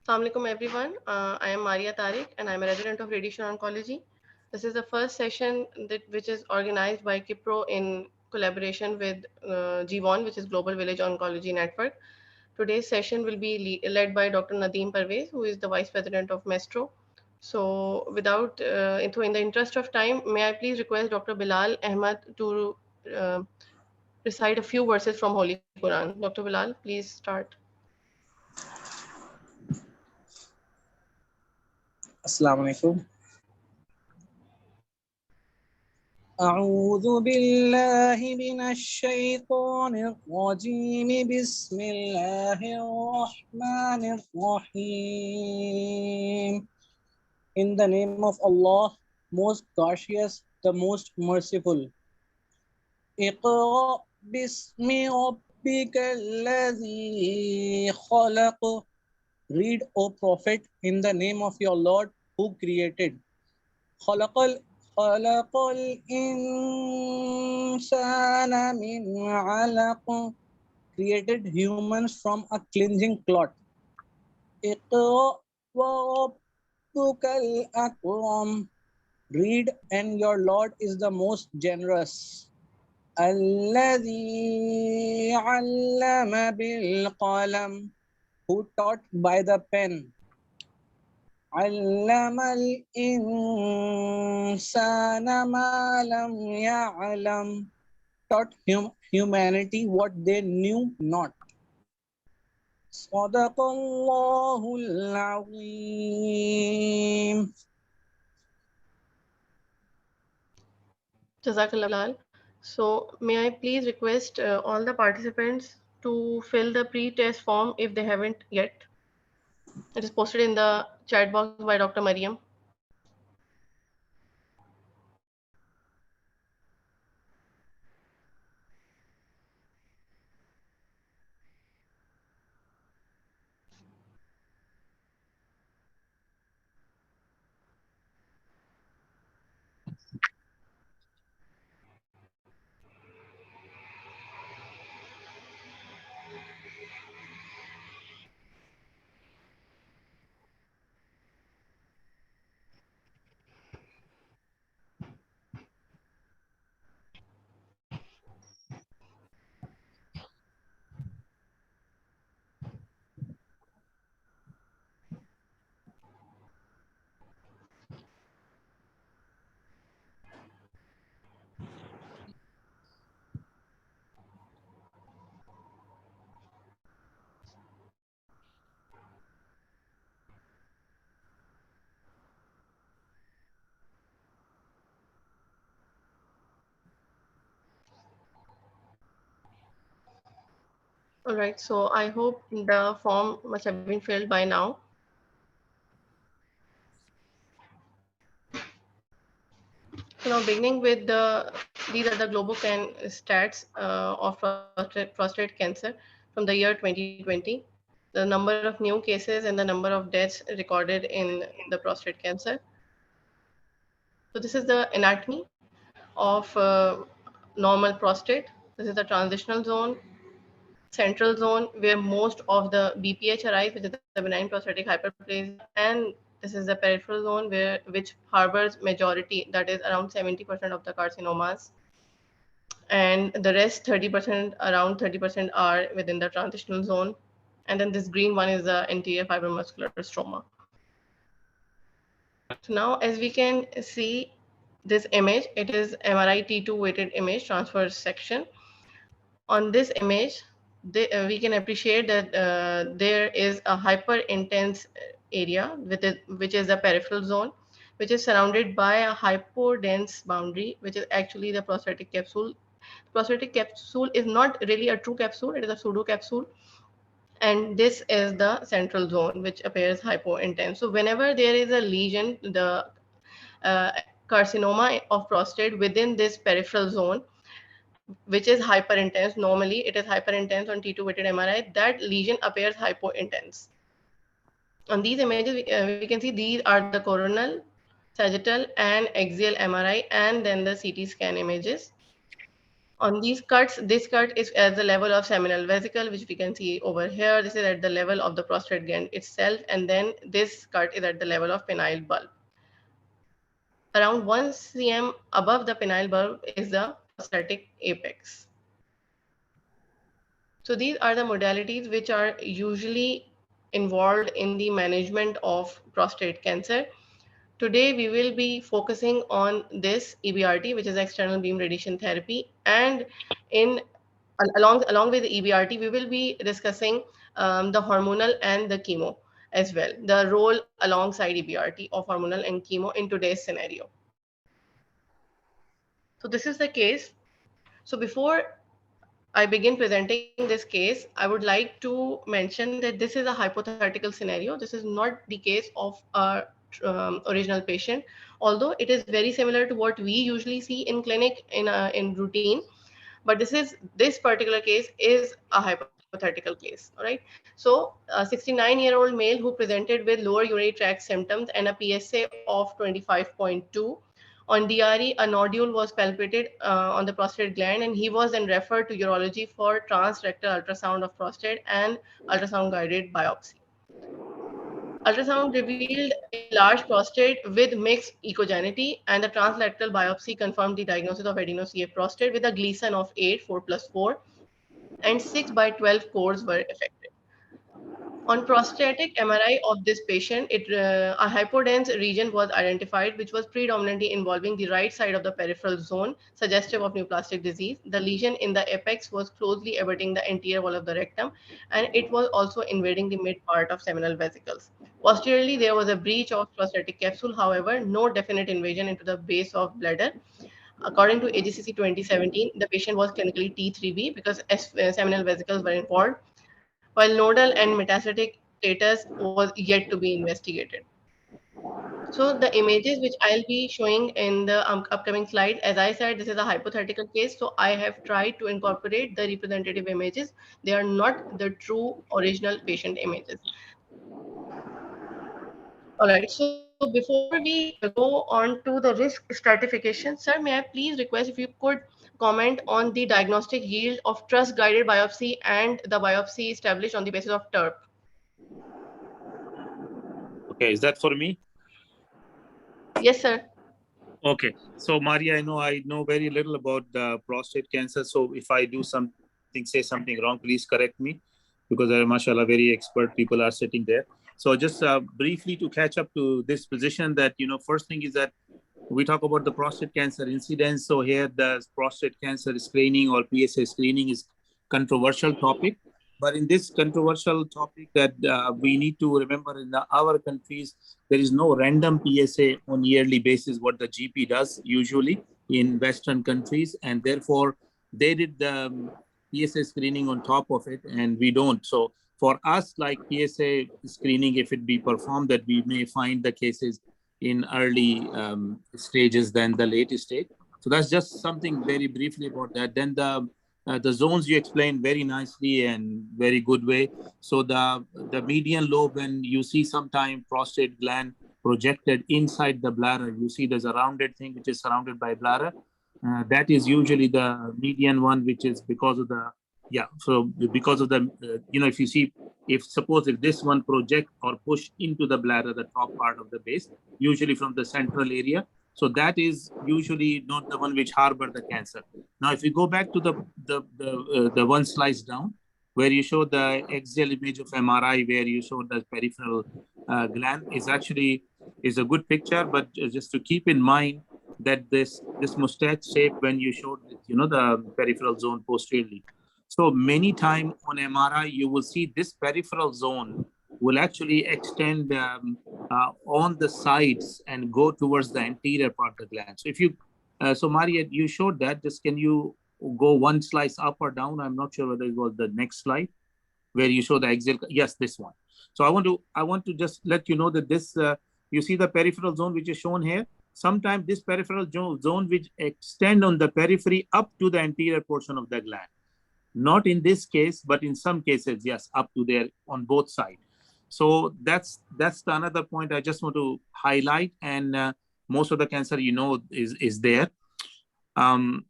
Assalamu alaikum everyone. I am Maria Tariq and I am a resident of radiation oncology. This is the first session which is organized by Kipro in collaboration with GVON, which is Global Village Oncology Network. Today's session will be led by Dr. Nadeem Pervez, who is the Vice President of Mestro. So in the interest of time, may I please request Dr. Bilal Ahmad to uh, recite a few verses from Holy Quran. Dr. Bilal, please start. Assalamu alaikum. أعوذ بالله من الشيطان الرجيم بسم الله الرحمن الرحيم. In the name of Allah, most gracious, the most merciful. اقرأ باسم ربك الذي خلق. Read, O Prophet, in the name of your Lord who created. خلق الإنسان من علق. Created humans from a cleansing clot. اقرأ وربك الأكرم. Read, and your Lord is the most generous. الذي علم بالقلم. Who taught by the pen. علم الإنسان ما لم يعلم. Taught humanity what they knew not. صدق الله العظيم. Jazakallah. So, may I please request all the participants to fill the pre-test form if they haven't yet. It is posted in the chat box by Dr. Mariam. All right, so I hope the form must have been filled by now. So now beginning with these are the Globocan stats of prostate cancer from the year 2020. The number of new cases and the number of deaths recorded in the prostate cancer. So this is the anatomy of normal prostate. This is the transitional zone, central zone where most of the BPH arise, which is the benign prostatic hyperplasia, and this is the peripheral zone which harbors majority, that is around 70% of the carcinomas, and the rest 30%, around 30% are within the transitional zone. And then this green one is the anterior fibromuscular stroma. So now as we can see this image, it is MRI T2 weighted image transfer section. On this image, we can appreciate that there is a hyper intense area which is the peripheral zone, which is surrounded by a hypodense boundary, which is actually the prostatic capsule. Prostatic capsule is not really a true capsule, it is a pseudo capsule. And this is the central zone, which appears hypointense. So whenever there is a lesion, the uh, carcinoma of prostate within this peripheral zone, which is hyperintense. Normally, it is hyperintense on T2 weighted MRI. That lesion appears hypointense. On these images, we can see these are the coronal, sagittal, and axial MRI, and then the CT scan images. On these cuts, this cut is at the level of seminal vesicle, which we can see over here. This is at the level of the prostate gland itself, and then this cut is at the level of penile bulb. Around 1 cm above the penile bulb is the prostatic apex. So these are the modalities which are usually involved in the management of prostate cancer. Today, we will be focusing on this EBRT, which is external beam radiation therapy, and in along with the EBRT, we will be discussing the hormonal and the chemo as well, the role alongside EBRT of hormonal and chemo in today's scenario. So this is the case. So before I begin presenting this case, I would like to mention that this is a hypothetical scenario. This is not the case of a original patient, although it is very similar to what we usually see in clinic in routine. But this particular case is a hypothetical case. All right. So a 69-year-old male who presented with lower urinary tract symptoms and a PSA of 25.2. On DRE, a nodule was palpated on the prostate gland, and he was then referred to urology for transrectal ultrasound of prostate and ultrasound guided biopsy. Ultrasound revealed a large prostate with mixed echogenicity, and the translateral biopsy confirmed the diagnosis of adeno-CA prostate with a Gleason of 8, 4 plus 4, and 6 by 12 cores were affected. On prostatic MRI of this patient, a hypodense region was identified, which was predominantly involving the right side of the peripheral zone, suggestive of neoplastic disease. The lesion in the apex was closely abutting the anterior wall of the rectum, and it was also invading the mid part of seminal vesicles. Posteriorly, there was a breach of prostatic capsule, however, no definite invasion into the base of bladder. According to AJCC 2017, the patient was clinically T3B because seminal vesicles were involved, while nodal and metastatic status was yet to be investigated. So the images which I'll be showing in the upcoming slide, as I said, this is a hypothetical case. So I have tried to incorporate the representative images. They are not the true original patient images. All right. So before we go on to the risk stratification, sir, may I please request if you could comment on the diagnostic yield of trust-guided biopsy and the biopsy established on the basis of TERP? Okay, is that for me? Yes, sir. Okay, so Maria, I know very little about prostate cancer. So if I do say something wrong, please correct me, because there are, mashallah, very expert people are sitting there. So just briefly to catch up to this position, that first thing is that we talk about the prostate cancer incidence. So here the prostate cancer screening or PSA screening is controversial topic. But in this controversial topic, that we need to remember, in our countries, there is no random PSA on yearly basis, what the GP does usually in Western countries. And therefore, they did the PSA screening on top of it, and we don't. So for us, like PSA screening, if it be performed, that we may find the cases in early stages than the late stage. So that's just something very briefly about that. Then the zones you explained very nicely and very good way. So the median lobe, when you see sometime prostate gland projected inside the bladder, you see there's a rounded thing which is surrounded by bladder. That is usually the median one, which is because of the if you see, if this one project or push into the bladder, the top part of the base, usually from the central area. So that is usually not the one which harbor the cancer. Now, if you go back to the one slice down, where you show the axial image of MRI, where you show the peripheral gland, is a good picture. But just to keep in mind that this mustache shape, when you showed the peripheral zone posteriorly. So many times on MRI, you will see this peripheral zone will actually extend on the sides and go towards the anterior part of the gland. So if you, Maria, you showed that. Just can you go one slice up or down? I'm not sure whether it was the next slide where you show the axial. Yes, this one. So I want to just let you know that this, you see the peripheral zone which is shown here. Sometimes this peripheral zone which extend on the periphery up to the anterior portion of the gland. Not in this case, but in some cases, yes, up to there on both sides. So that's the another point I just want to highlight. And most of the cancer, is there. And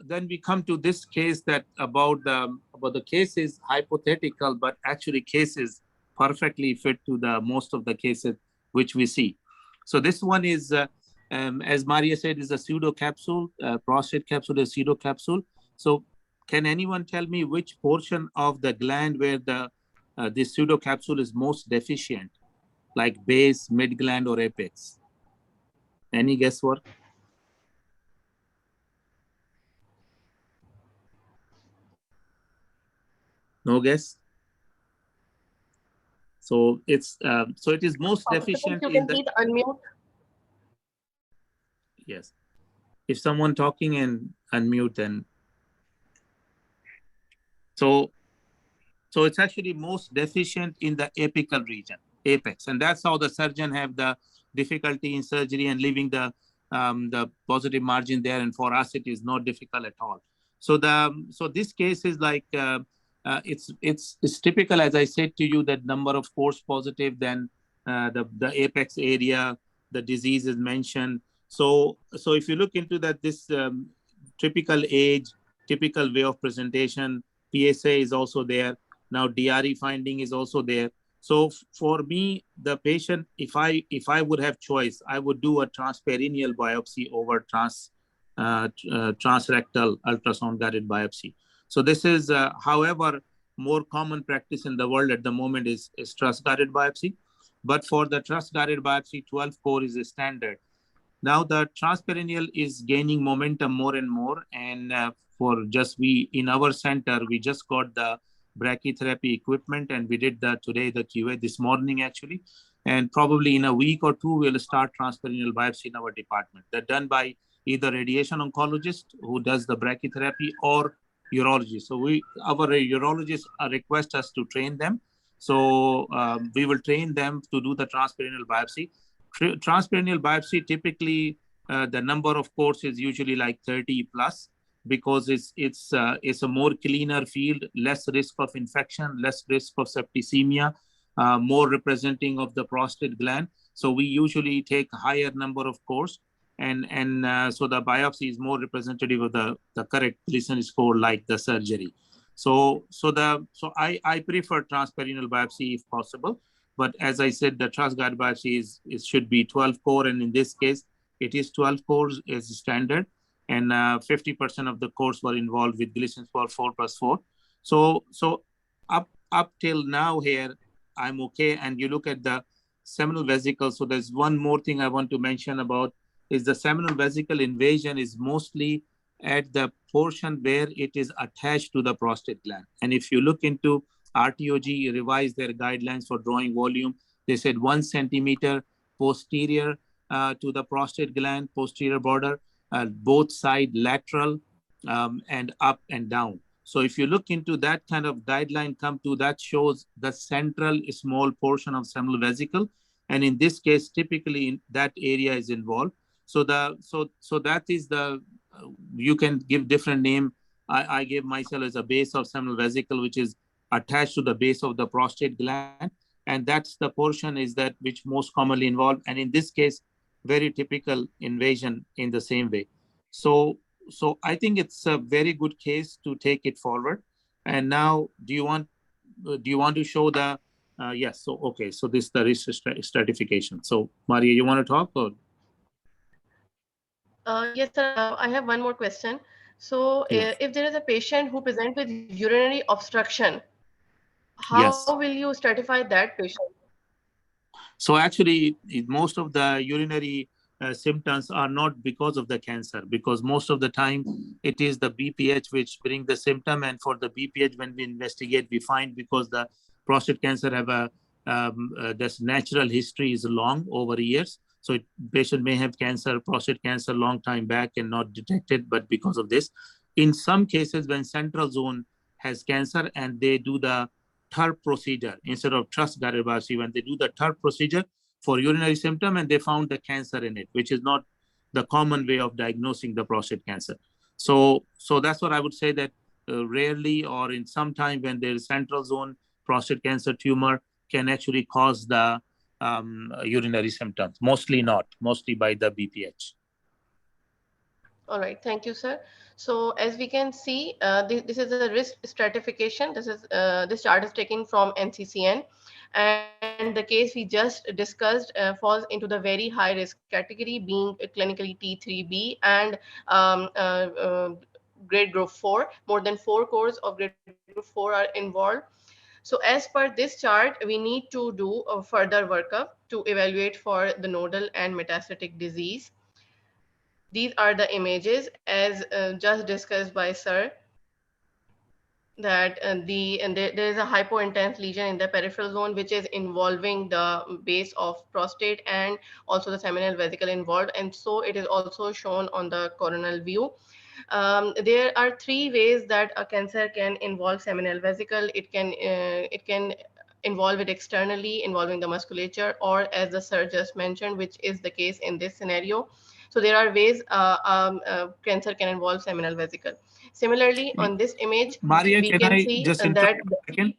then we come to this case that about the case is hypothetical, but actually cases perfectly fit to the most of the cases which we see. So this one is, as Maria said, is a pseudo capsule. Prostate capsule is pseudo capsule. So can anyone tell me which portion of the gland where the this pseudo capsule is most deficient, like base, mid gland, or apex? Any guesswork? No guess. So it's so it is most Participants, deficient you in can the, please unmute. yes. If someone talking and unmute, then so it's actually most deficient in the apical region, apex, and that's how the surgeon have the difficulty in surgery and leaving the positive margin there. And for us, it is not difficult at all. So this case is like it's typical, as I said to you, that number of course positive, then the apex area, the disease is mentioned. So if you look into that, this typical age, typical way of presentation, PSA is also there. Now DRE finding is also there. So for me, the patient, if I would have choice, I would do a transperineal biopsy over transrectal ultrasound guided biopsy. So this is, however, more common practice in the world at the moment is trust guided biopsy. But for the trust guided biopsy, 12 core is a standard. Now the transperineal is gaining momentum more and more, and for just we in our center, we just got the brachytherapy equipment, and we did that today, the QA this morning actually, and probably in a week or two we'll start transperineal biopsy in our department. They're done by either radiation oncologist who does the brachytherapy or urologist. So our urologists request us to train them. So we will train them to do the transperineal biopsy. Transperineal biopsy, typically the number of cores is usually like 30 plus, because it's a more cleaner field, less risk of infection, less risk of septicemia, more representing of the prostate gland. So we usually take a higher number of cores, and so the biopsy is more representative of the correct Gleason score, like the surgery. So I prefer transperineal biopsy if possible. But as I said, the trust guide biopsy should be 12 core, and in this case, it is 12 cores as standard, and 50% of the cores were involved with Gleason score 4+4. So up till now here, I'm okay. And you look at the seminal vesicle. So there's one more thing I want to mention about is the seminal vesicle invasion is mostly at the portion where it is attached to the prostate gland. And if you look into RTOG revised their guidelines for drawing volume, they said 1 centimeter posterior to the prostate gland, posterior border, both side lateral, and up and down. So if you look into that kind of guideline come to, that shows the central small portion of seminal vesicle. And in this case, typically that area is involved. So that is the, you can give different name. I gave myself as a base of seminal vesicle, which is attached to the base of the prostate gland. And that's the portion is that which most commonly involved. And in this case, very typical invasion in the same way. So I think it's a very good case to take it forward. And now, do you want to show the, yes. So, okay. So this is the risk stratification. So Maria, you want to talk or? Yes, sir. I have one more question. So, Yes. if there is a patient who presents with urinary obstruction, how Yes. will you stratify that patient? So actually, most of the urinary symptoms are not because of the cancer, because most of the time it is the BPH which bring the symptom. And for the BPH, when we investigate, we find because the prostate cancer have this natural history is long over years. So patient may have cancer, prostate cancer long time back and not detected, but because of this. In some cases, when central zone has cancer and they do the TURP procedure instead of trust guided biopsy, when they do the TURP procedure for urinary symptom and they found the cancer in it, which is not the common way of diagnosing the prostate cancer. So that's what I would say, that rarely or in some time when there is central zone prostate cancer tumor can actually cause the urinary symptoms. Mostly not, mostly by the BPH. All right, thank you, sir. So as we can see, this is a risk stratification. This chart is taken from NCCN, and the case we just discussed falls into the very high risk category, being clinically T3B and um, uh, uh, grade group 4. More than 4 cores of grade group 4 are involved. So as per this chart, we need to do a further workup to evaluate for the nodal and metastatic disease. These are the images as just discussed by sir, that there is a hypointense lesion in the peripheral zone which is involving the base of prostate and also the seminal vesicle involved, and so it is also shown on the coronal view. There are three ways that a cancer can involve seminal vesicle. It can involve it externally, involving the musculature, or as the sir just mentioned, which is the case in this scenario. So there are ways cancer can involve seminal vesicle. Similarly, on this image, Maria, we can can I see just interrupt that. for a second?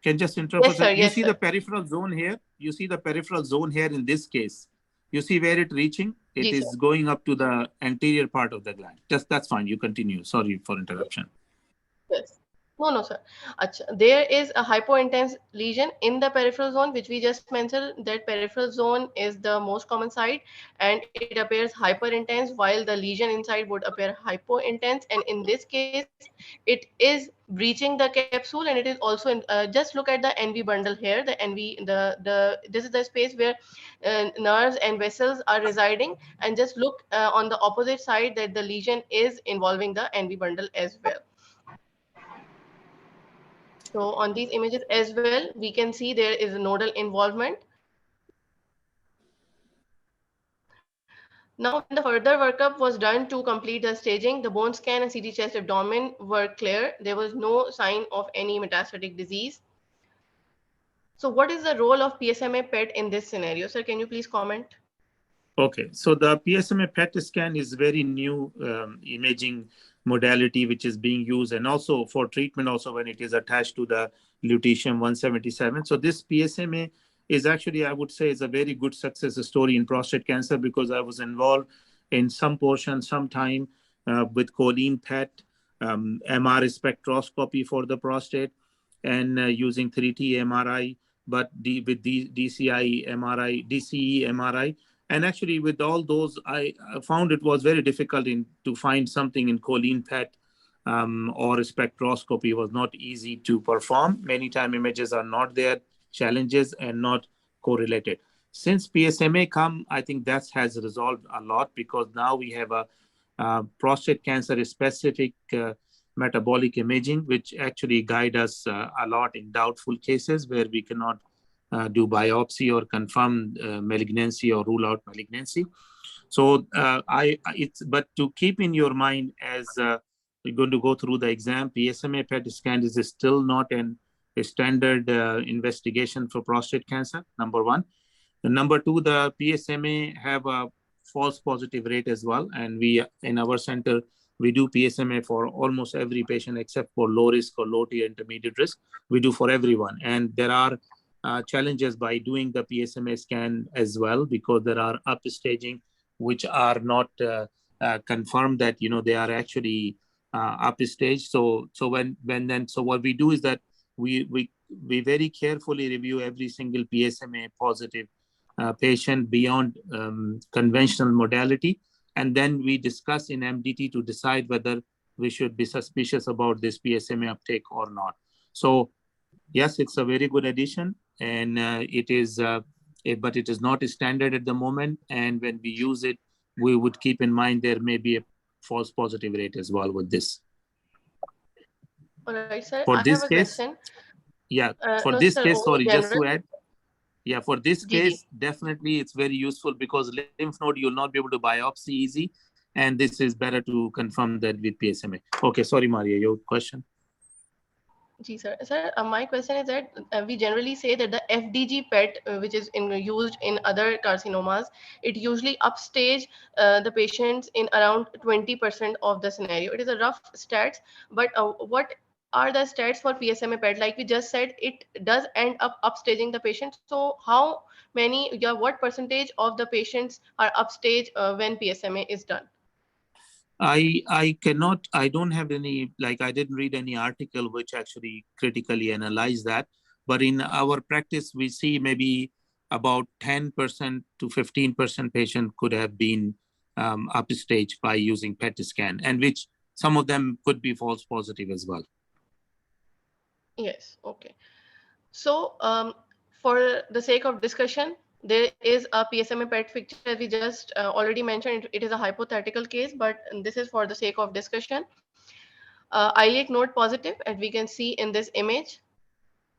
Can just interrupt for a Yes, sir. second. You Yes, see the sir. peripheral zone here? You see the peripheral zone here in this case. You see where it reaching? It Ji, sir. is going up to the anterior part of the gland. Just that's fine. You continue. Sorry for interruption. Yes. No, no, sir. Acha. There is a hypointense lesion in the peripheral zone, which we just mentioned. That peripheral zone is the most common site, and it appears hyperintense, while the lesion inside would appear hypointense. And in this case, it is breaching the capsule, and it is also in. Just look at the NV bundle here. The NV, the this is the space where nerves and vessels are residing, and just look on the opposite side that the lesion is involving the NV bundle as well. So on these images as well, we can see there is a nodal involvement. Now, when the further workup was done to complete the staging, the bone scan and CT chest abdomen were clear. There was no sign of any metastatic disease. So what is the role of PSMA PET in this scenario? Sir, can you please comment? Okay, so the PSMA PET scan is very new imaging modality which is being used, and also for treatment also when it is attached to the lutetium-177. So this PSMA is actually, I would say, is a very good success story in prostate cancer, because I was involved in some portion, some time with choline PET, MR spectroscopy for the prostate, and using 3T MRI, but with DCI MRI, DCE MRI. And actually, with all those, I found it was very difficult to find something in choline PET or spectroscopy was not easy to perform. Many time images are not there, challenges and not correlated. Since PSMA come, I think that has resolved a lot, because now we have a prostate cancer specific metabolic imaging, which actually guide us a lot in doubtful cases where we cannot do biopsy or confirm malignancy or rule out malignancy. So but to keep in your mind as we're going to go through the exam, PSMA PET scan is still not a standard investigation for prostate cancer, number one. And number two, the PSMA have a false positive rate as well. And we, in our center, we do PSMA for almost every patient except for low risk or low to intermediate risk. We do for everyone. And there are challenges by doing the PSMA scan as well, because there are upstaging which are not confirmed that they are actually upstage. So what we do is that we very carefully review every single PSMA positive patient beyond conventional modality, and then we discuss in MDT to decide whether we should be suspicious about this PSMA uptake or not. So yes, it's a very good addition, and but it is not a standard at the moment. And when we use it, we would keep in mind there may be a false positive rate as well with this. All right, sir. For I have this a case, question. yeah, for No, this sir, case, only sorry, just general. to add, yeah, for this Ji, ji. case, definitely it's very useful, because lymph node you'll not be able to biopsy easy, and this is better to confirm that with PSMA. Okay, sorry, Maria, your question? Ji, sir. Sir, my question is that we generally say that the FDG PET, which is used in other carcinomas, it usually upstage the patients in around 20% of the scenario. It is a rough stats, but what are the stats for PSMA PET? Like we just said, it does end up upstaging the patient. So how what percentage of the patients are upstage when PSMA is done? I cannot, I don't have any, like I didn't read any article which actually critically analyze that. But in our practice, we see maybe about 10% to 15% patient could have been upstage by using PET scan, and which some of them could be false positive as well. Yes, okay. So for the sake of discussion, there is a PSMA PET picture, as we just already mentioned. It is a hypothetical case, but this is for the sake of discussion. Iliac node positive, as we can see in this image,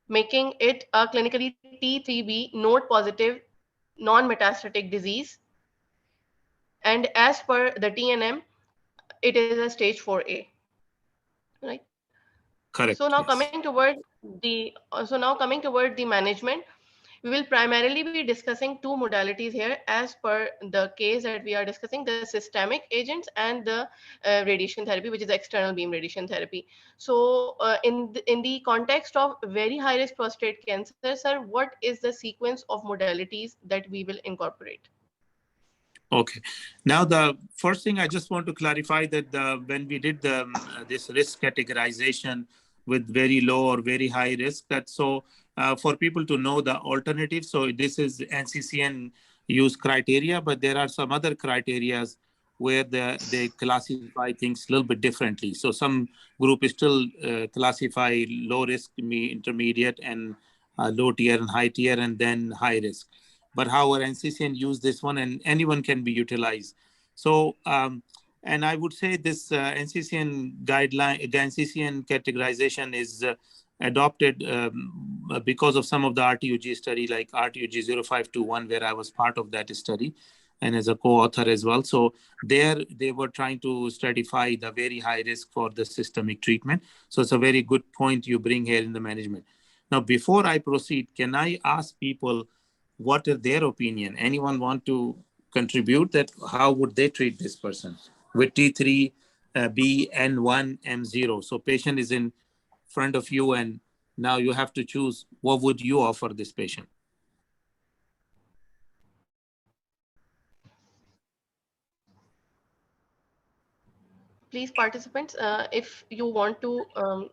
making it a clinically T3B node positive non-metastatic disease. And as per the TNM, it is a stage 4A, right? Correct. So now Yes. coming toward the management, we will primarily be discussing two modalities here as per the case that we are discussing: the systemic agents and the radiation therapy, which is external beam radiation therapy. So in the context of very high risk prostate cancer, sir, what is the sequence of modalities that we will incorporate? Okay. Now, the first thing I just want to clarify that when we did this risk categorization with very low or very high risk, that so for people to know the alternative. So this is NCCN use criteria, but there are some other criterias where they classify things a little bit differently. So some group is still classify low risk, intermediate, and low tier and high tier, and then high risk. But how our NCCN use this one, and anyone can be utilized. So, and I would say this NCCN guideline, the NCCN categorization is adopted because of some of the RTUG study, like RTUG 0521, where I was part of that study and as a co-author as well. So there they were trying to stratify the very high risk for the systemic treatment. So it's a very good point you bring here in the management. Now, before I proceed, can I ask people what is their opinion? Anyone want to contribute that? How would they treat this person with T3, B, N1, M0? So patient is in front of you and now you have to choose what would you offer this patient? Please, participants, if you want to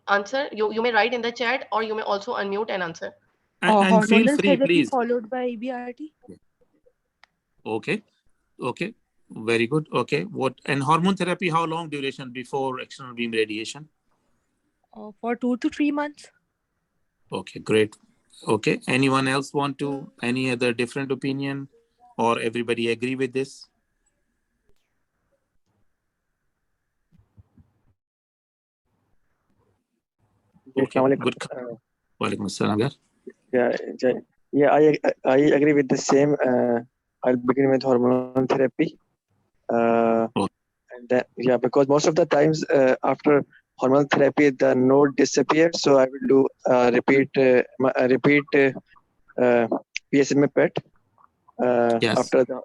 answer, you may write in the chat, or you may also unmute and answer. And feel Hormonal free, therapy please. followed by EBRT. Okay. Okay. Very good. Okay. What and hormone therapy? How long duration before external beam radiation? For 2 to 3 months. Okay. Great. Okay. Anyone else want to any other different opinion, or everybody agree with this? Okay. Good. Walaikum assalam. Yeah, I agree with the same. I'll begin with hormonal therapy. And then, yeah, because most of the times after hormonal therapy, the node disappears. So I will do repeat PSMA PET Yes. after the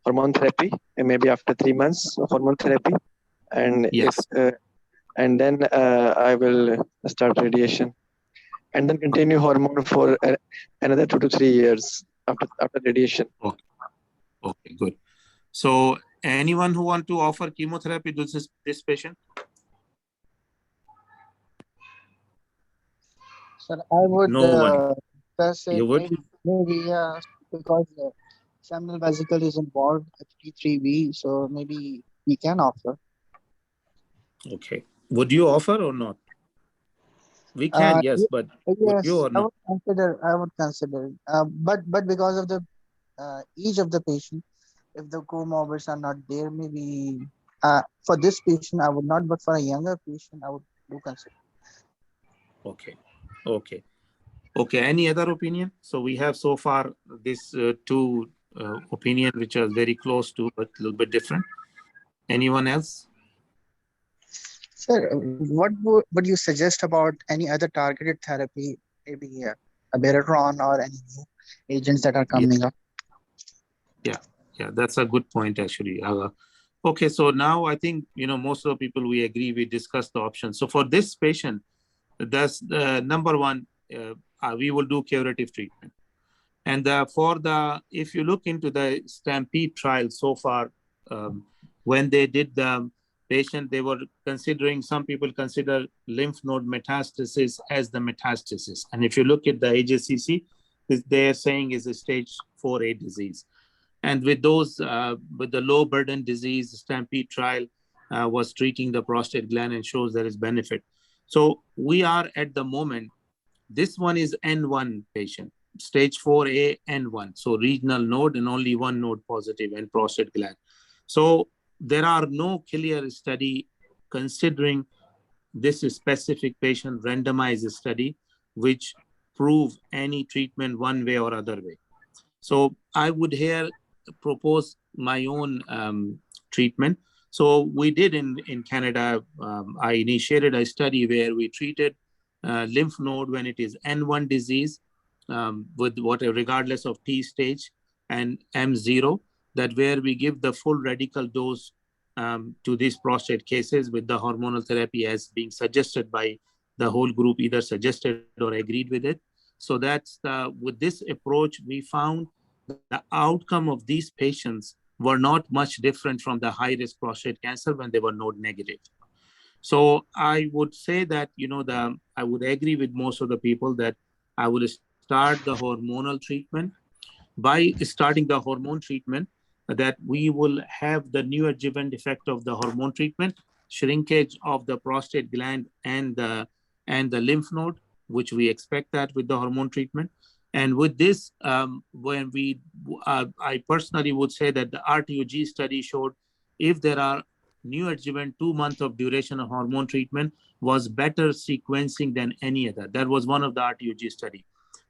hormone therapy, and maybe after 3 months of hormone therapy, and Yes. and then I will start radiation, and then continue hormone for another 2 to 3 years after radiation. Okay, good. So anyone who want to offer chemotherapy to this patient? Sir, I would No one. say You would? maybe because seminal vesicle is involved at T3B, so maybe we can offer. Okay. Would you offer or not? We can, yes, but would you Yes, or not? I would consider. But because of the age of the patient, if the comorbids are not there, maybe for this patient I would not, but for a younger patient I would do consider. Okay. Okay. Okay. Any other opinion? So we have so far this two opinion which are very close to, but a little bit different. Anyone else? Sir, what would you suggest about any other targeted therapy, maybe a Beratron or any new agents that are coming up? Yeah, that's a good point actually. Okay, so now I think most of the people we agree, we discussed the options. So for this patient, that's number one, we will do curative treatment. And if you look into the Stampede trial so far, when they did the patient, they were considering, some people consider lymph node metastasis as the metastasis. And if you look at the AJCC, they're saying is a stage 4A disease. And with those, with the low burden disease, Stampede trial was treating the prostate gland and shows there is benefit. So we are at the moment, this one is N1 patient, stage 4A N1. So regional node and only one node positive and prostate gland. So there are no clear study considering this specific patient randomized study, which prove any treatment one way or other way. So I would here propose my own treatment. So we did in Canada, I initiated a study where we treated lymph node when it is N1 disease with whatever, regardless of T stage, and M0, that where we give the full radical dose to these prostate cases with the hormonal therapy as being suggested by the whole group, either suggested or agreed with it. So that's with this approach, we found the outcome of these patients were not much different from the high-risk prostate cancer when they were node negative. So I would say that, I would agree with most of the people that I would start the hormonal treatment. By starting the hormone treatment, that we will have the neoadjuvant effect of the hormone treatment, shrinkage of the prostate gland and the lymph node, which we expect that with the hormone treatment. And with this, I personally would say that the RTOG study showed if there are neoadjuvant 2 months of duration of hormone treatment was better sequencing than any other. That was one of the RTOG study.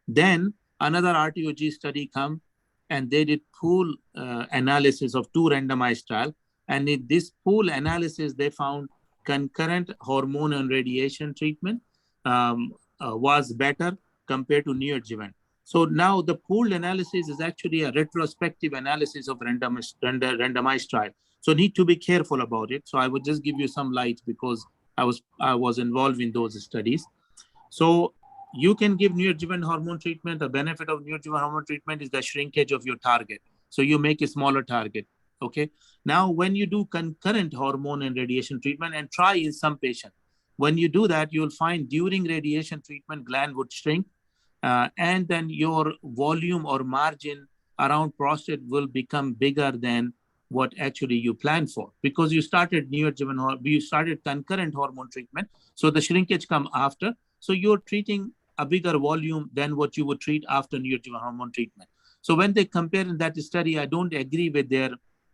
Then another RTOG study come and they did pool analysis of 2 randomized trials. And in this pool analysis, they found concurrent hormone and radiation treatment was better compared to neoadjuvant. So now the pooled analysis is actually a retrospective analysis of randomized trial. So need to be careful about it. So I would just give you some light because I was involved in those studies. So you can give neoadjuvant hormone treatment. The benefit of neoadjuvant hormone treatment is the shrinkage of your target. So you make a smaller target. Okay. Now, when you do concurrent hormone and radiation treatment and try in some patient, when you do that, you'll find during radiation treatment, gland would shrink. And then your volume or margin around prostate will become bigger than what actually you plan for, because you started concurrent hormone treatment. So the shrinkage come after. So you're treating a bigger volume than what you would treat after neoadjuvant hormone treatment. So when they compare in that study, I don't agree with their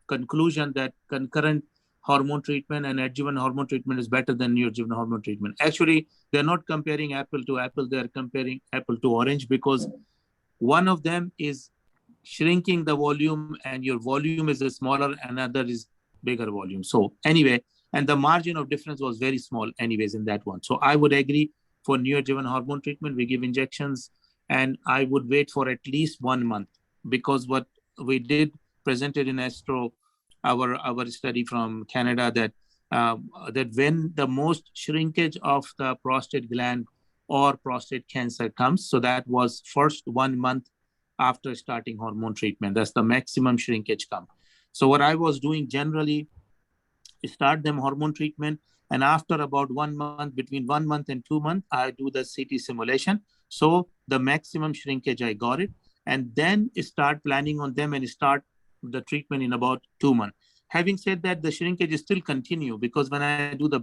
conclusion that concurrent hormone treatment and adjuvant hormone treatment is better than neoadjuvant hormone treatment. Actually, they're not comparing apple to apple. They're comparing apple to orange, because one of them is shrinking the volume and your volume is smaller, another is bigger volume. So anyway, and the margin of difference was very small anyways in that one. So I would agree for neoadjuvant hormone treatment, we give injections, and I would wait for at least 1 month, because what we did presented in Astro, our study from Canada, that that when the most shrinkage of the prostate gland or prostate cancer comes, so that was first 1 month after starting hormone treatment. That's the maximum shrinkage come. So what I was doing generally, start them hormone treatment, and after about 1 month, between 1 month and 2 months, I do the CT simulation. So the maximum shrinkage, I got it, and then start planning on them and start the treatment in about 2 months. Having said that, the shrinkage is still continue, because when I do the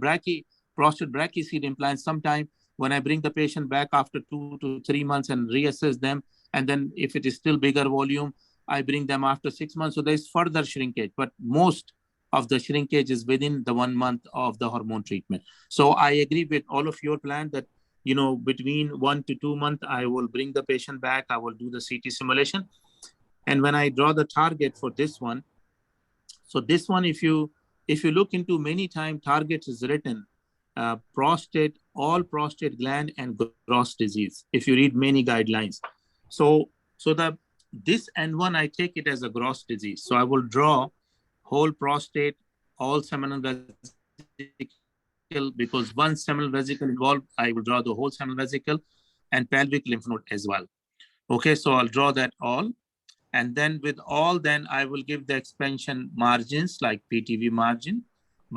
prostate brachyseed implants, sometime when I bring the patient back after 2 to 3 months and reassess them, and then if it is still bigger volume, I bring them after 6 months. So there's further shrinkage, but most of the shrinkage is within the 1 month of the hormone treatment. So I agree with all of your plan that, between 1 to 2 months, I will bring the patient back. I will do the CT simulation. And when I draw the target for this one, so this one, if you look into many time targets is written, prostate, all prostate gland and gross disease, if you read many guidelines. So this N1, I take it as a gross disease. So I will draw whole prostate, all seminal vesicle, because one seminal vesicle involved, I will draw the whole seminal vesicle and pelvic lymph node as well. Okay, so I'll draw that all. And then with all, then I will give the expansion margins like PTV margin,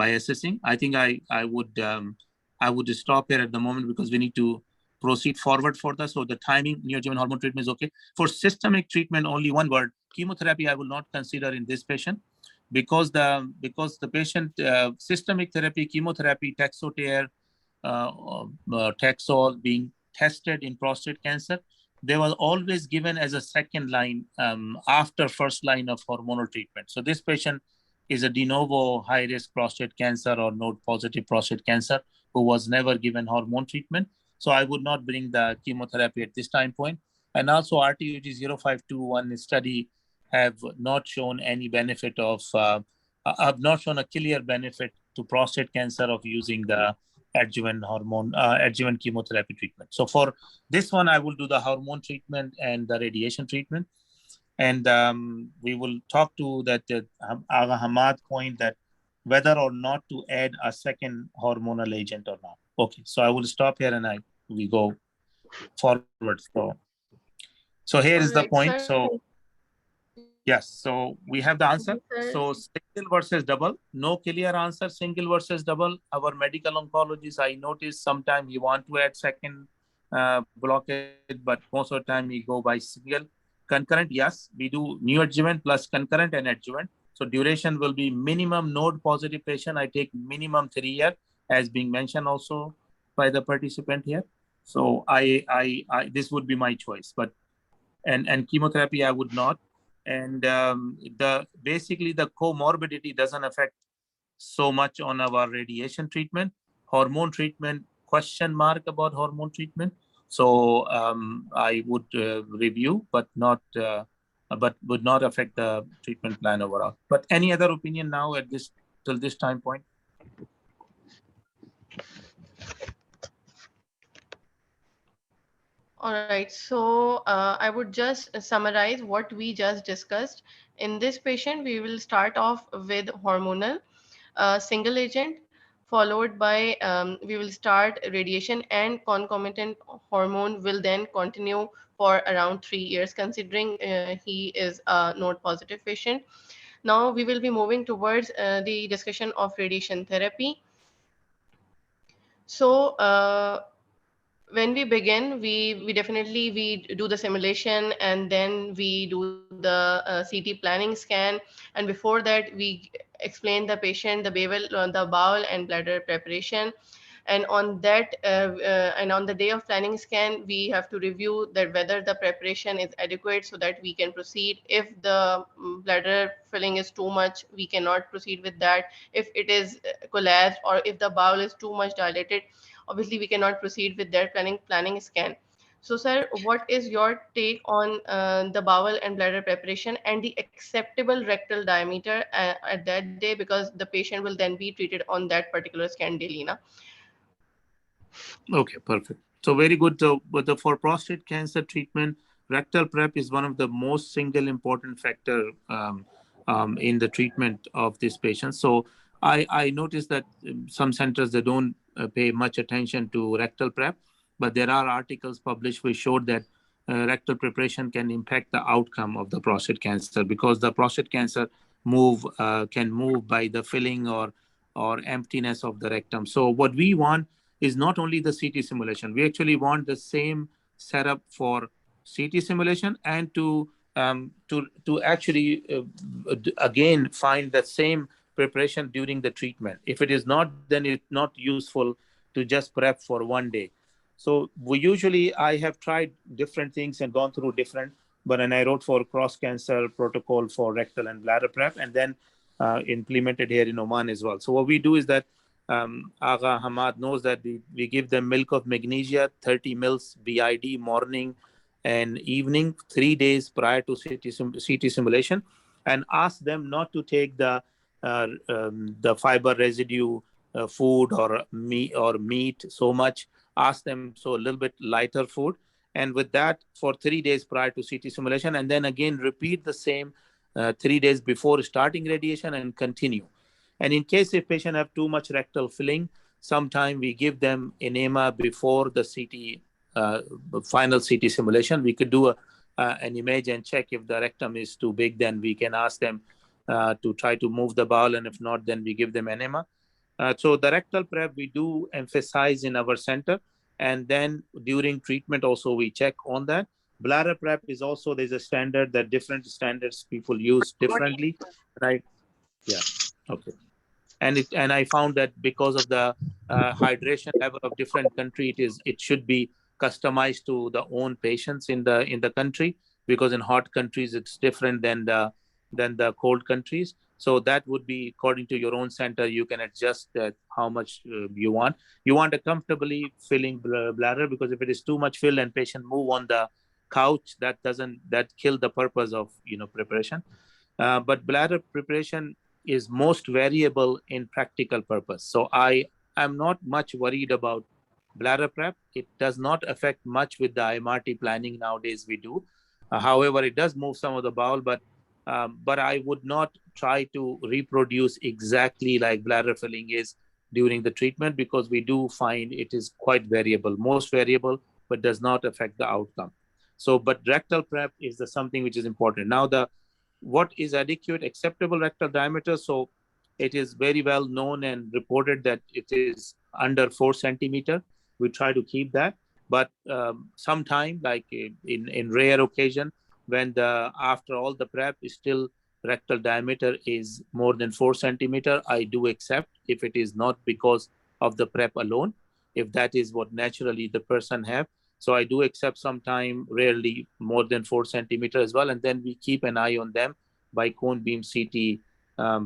by assessing. I think I would stop here at the moment because we need to proceed forward for that. So the timing, neoadjuvant hormone treatment is okay. For systemic treatment, only one word: chemotherapy. I will not consider in this patient because the patient systemic therapy, chemotherapy, Taxotere, Taxol being tested in prostate cancer, they were always given as a second line after first line of hormonal treatment. So this patient is a de novo high risk prostate cancer or node positive prostate cancer who was never given hormone treatment. So I would not bring the chemotherapy at this time point. And also RTUG 0521 study have not shown any benefit of, have not shown a clear benefit to prostate cancer of using the adjuvant hormone, adjuvant chemotherapy treatment. So for this one, I will do the hormone treatment and the radiation treatment. And we will talk to that Agha Hamad point that whether or not to add a second hormonal agent or not. Okay, so I will stop here and we go forward. So here is the point. So yes, so we have the answer. So single versus double, no clear answer, single versus double. Our medical oncologist, I noticed sometimes you want to add second blockade, but most of the time we go by single. Concurrent, yes, we do neoadjuvant plus concurrent and adjuvant. So duration will be minimum node positive patient. I take minimum 3 years as being mentioned also by the participant here. So I this would be my choice, but and chemotherapy I would not. And basically the comorbidity doesn't affect so much on our radiation treatment. Hormone treatment, question mark about hormone treatment. So I would review, but not, but would not affect the treatment plan overall. But any other opinion now at this till this time point? All right, so I would just summarize what we just discussed. In this patient, we will start off with hormonal, single agent, followed by we will start radiation, and concomitant hormone will then continue for around 3 years, considering he is a node positive patient. Now we will be moving towards the discussion of radiation therapy. So when we begin, we definitely we do the simulation, and then we do the CT planning scan, and before that we explain the patient the bowel and bladder preparation. And on that and on the day of planning scan, we have to review that whether the preparation is adequate so that we can proceed. If the bladder filling is too much, we cannot proceed with that. If it is collapsed, or if the bowel is too much dilated, obviously we cannot proceed with their planning scan. So sir, what is your take on the bowel and bladder preparation and the acceptable rectal diameter at that day, because the patient will then be treated on that particular scan daily, na? Okay, perfect. So very good. So, but for prostate cancer treatment, rectal prep is one of the most single important factor in the treatment of this patient. So I noticed that some centers, they don't pay much attention to rectal prep, but there are articles published which showed that rectal preparation can impact the outcome of the prostate cancer, because the prostate cancer can move by the filling or emptiness of the rectum. So what we want is not only the CT simulation. We actually want the same setup for CT simulation, and to actually again find the same preparation during the treatment. If it is not, then it's not useful to just prep for one day. So I have tried different things and gone through different, but then I wrote for cross cancer protocol for rectal and bladder prep, and then implemented here in Oman as well. So what we do is that Agha Hamad knows that we give them milk of magnesia, 30 mils BID morning and evening, 3 days prior to CT simulation, and ask them not to take the fiber residue food or meat so much. Ask them so a little bit lighter food, and with that for 3 days prior to CT simulation, and then again repeat the same 3 days before starting radiation and continue. And in case if patient have too much rectal filling, sometime we give them enema before the final CT simulation. We could do an image and check if the rectum is too big. Then we can ask them to try to move the bowel, and if not, then we give them enema. So the rectal prep we do emphasize in our center, and then during treatment also we check on that. Bladder prep is also, there's a standard that different standards people use differently, right? Yeah. Okay. And I found that because of the hydration level of different country, it should be customized to the own patients in the country, because in hot countries it's different than the cold countries. So that would be according to your own center. You can adjust that how much you want. You want a comfortably filling bladder, because if it is too much fill and patient move on the couch, that kill the purpose of preparation. But bladder preparation is most variable in practical purpose. So I am not much worried about bladder prep. It does not affect much with the IMRT planning nowadays we do. However, it does move some of the bowel, but I would not try to reproduce exactly like bladder filling is during the treatment, because we do find it is quite variable, most variable, but does not affect the outcome. So, but rectal prep is the something which is important. Now, the what is adequate acceptable rectal diameter? So it is very well known and reported that it is under 4 centimeter. We try to keep that, but sometime like in rare occasion, when the after all the prep is still rectal diameter is more than 4 centimeter, I do accept, if it is not because of the prep alone, if that is what naturally the person have. So I do accept sometime, rarely more than 4 centimeter as well. And then we keep an eye on them by cone beam CT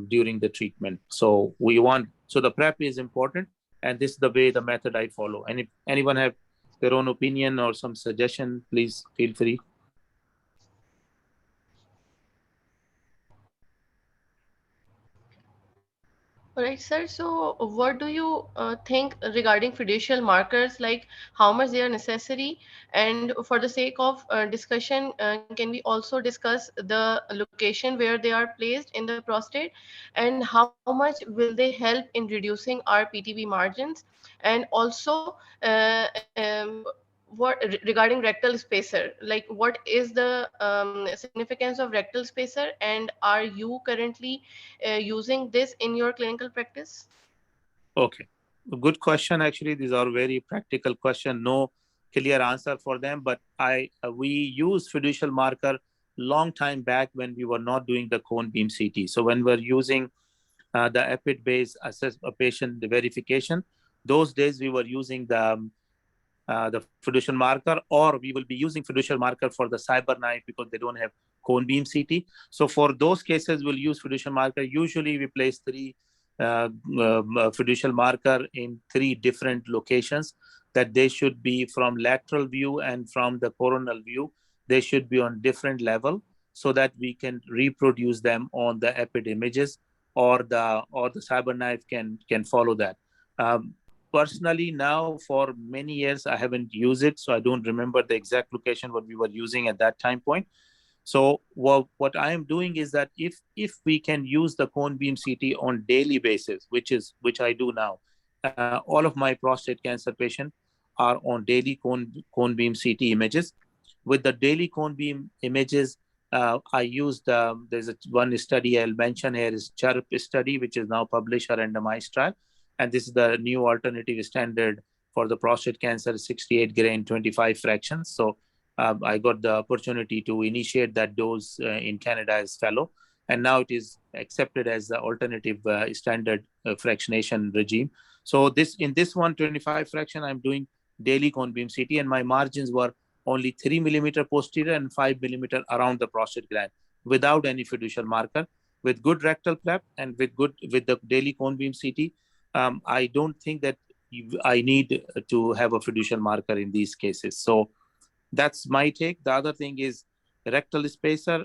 during the treatment. So the prep is important, and this is the way, the method I follow. And if anyone have their own opinion or some suggestion, please feel free. All right, sir. So, what do you think regarding fiducial markers, like how much they are necessary? And for the sake of discussion, can we also discuss the location where they are placed in the prostate, and how much will they help in reducing our PTB margins? And also, regarding rectal spacer, like what is the significance of rectal spacer, and are you currently using this in your clinical practice? Okay. Good question. Actually, these are very practical question. No clear answer for them, but we use fiducial marker long time back when we were not doing the cone beam CT. So when we're using the EPID based assess a patient verification, those days we were using the fiducial marker, or we will be using fiducial marker for the cyber knife because they don't have cone beam CT. So for those cases, we'll use fiducial marker. Usually we place three fiducial marker in three different locations, that they should be from lateral view and from the coronal view. They should be on different level, so that we can reproduce them on the EPID images, or the cyber knife can follow that. Personally, now for many years I haven't used it, so I don't remember the exact location what we were using at that time point. So what I am doing is that if we can use the cone beam CT on daily basis, which I do now, all of my prostate cancer patients are on daily cone beam CT images. With the daily cone beam images, I used there's one study I'll mention here is CHIRP study, which is now published, a randomized trial, and this is the new alternative standard for the prostate cancer, 68 grain, 25 fractions. So I got the opportunity to initiate that dose in Canada as fellow, and now it is accepted as the alternative standard fractionation regime. So in this 125 fraction, I'm doing daily cone beam CT, and my margins were only 3 millimeter posterior and 5 millimeter around the prostate gland, without any fiducial marker, with good rectal prep and with the daily cone beam CT. I don't think that I need to have a fiducial marker in these cases. So that's my take. The other thing is rectal spacer.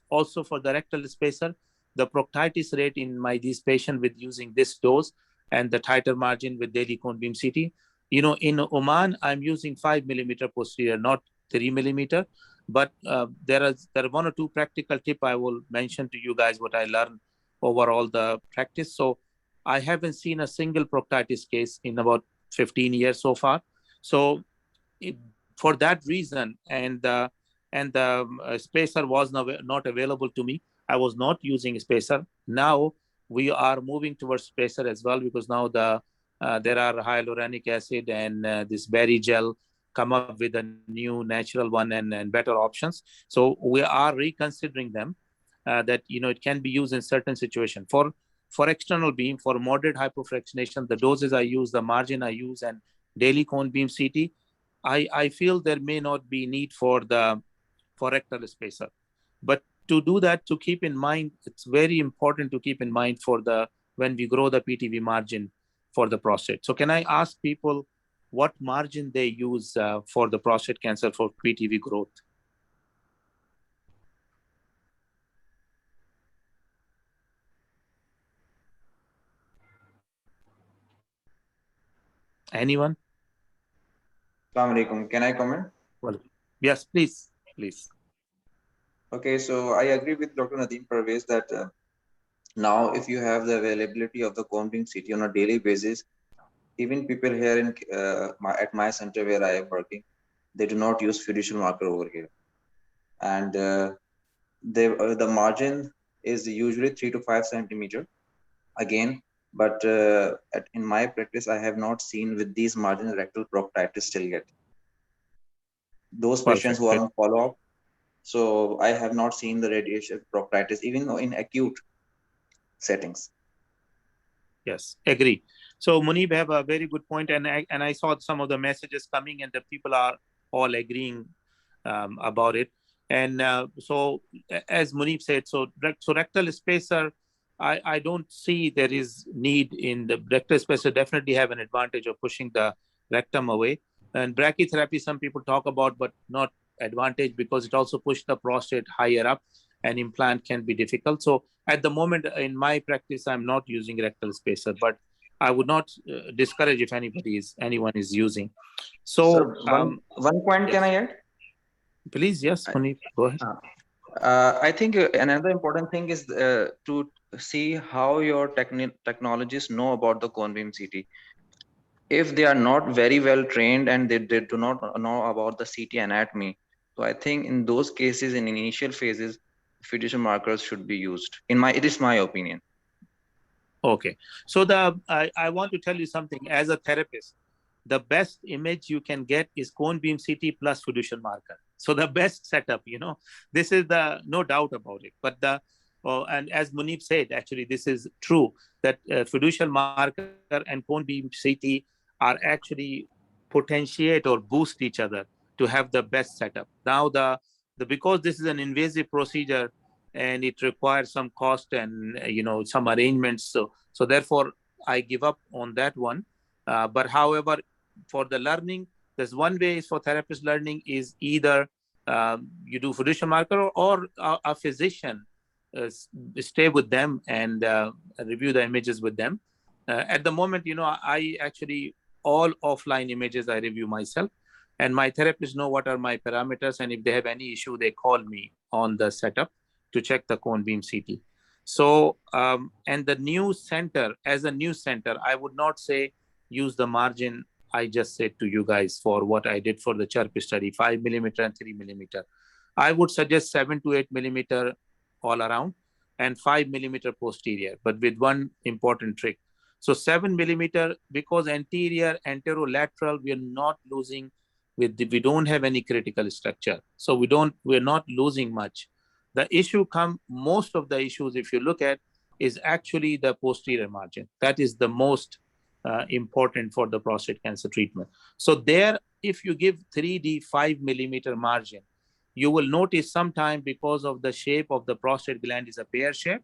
Also for the rectal spacer, the proctitis rate in these patients with using this dose and the tighter margin with daily cone beam CT. In Oman, I'm using 5 millimeter posterior, not 3 millimeter. But there are one or two practical tip I will mention to you guys what I learned over all the practice. So I haven't seen a single proctitis case in about 15 years so far. So for that reason, and the spacer was not available to me, I was not using spacer. Now we are moving towards spacer as well, because now there are hyaluronic acid and this berry gel come up with a new natural one and better options. So we are reconsidering them, that it can be used in certain situations. For external beam, for moderate hypofractionation, the doses I use, the margin I use, and daily cone beam CT, I feel there may not be need for rectal spacer. But to do that, to keep in mind, it's very important to keep in mind when we grow the PTV margin for the prostate. So can I ask people what margin they use for the prostate cancer for PTV growth? Anyone? Assalamu alaikum. Can I comment? Well, yes, please. Okay, so I agree with Dr. Nadeem Pervez that now if you have the availability of the cone beam CT on a daily basis, even people here at my center where I am working, they do not use fiducial marker over here. And the margin is usually 3 to 5 centimeter again. But in my practice, I have not seen with these margins rectal proctitis still yet. Those patients who are on follow-up, so I have not seen the radiation proctitis even in acute settings. Yes, agree. So Munib have a very good point, and I saw some of the messages coming, and the people are all agreeing about it. And so, as Munib said, so rectal spacer, I don't see there is need in the rectal spacer. Definitely have an advantage of pushing the rectum away. And brachytherapy, some people talk about, but not advantage, because it also pushes the prostate higher up, and implant can be difficult. So at the moment in my practice, I'm not using rectal spacer, but I would not discourage if anyone is using. So one point, yes. Can I add? Please, yes, Munib, go ahead. I think another important thing is to see how your technologists know about the cone beam CT. If they are not very well trained and they do not know about the CT anatomy, so I think in those cases, in initial phases, fiducial markers should be used. It is my opinion. Okay, so I want to tell you something. As a therapist, the best image you can get is cone beam CT plus fiducial marker. So the best setup, this is no doubt about it. But and as Munib said, actually, this is true, that fiducial marker and cone beam CT are actually potentiate or boost each other to have the best setup. Now, because this is an invasive procedure and it requires some cost and some arrangements, so therefore I give up on that one. But however, for the learning, there's one way is for therapist learning is either you do fiducial marker or a physician stay with them and review the images with them. At the moment, I actually all offline images I review myself, and my therapists know what are my parameters, and if they have any issue, they call me on the setup to check the cone beam CT. So, and the new center, as a new center, I would not say use the margin I just said to you guys for what I did for the CHIRP study, 5 millimeter and 3 millimeter. I would suggest 7 to 8 millimeter all around and 5 millimeter posterior, but with one important trick. So 7 millimeter, because anterior, anterolateral, we are not losing we don't have any critical structure. So we're not losing much. The issue most of the issues, if you look at, is actually the posterior margin. That is the most important for the prostate cancer treatment. So there, if you give 3D 5 millimeter margin, you will notice sometime because of the shape of the prostate gland is a pear shape.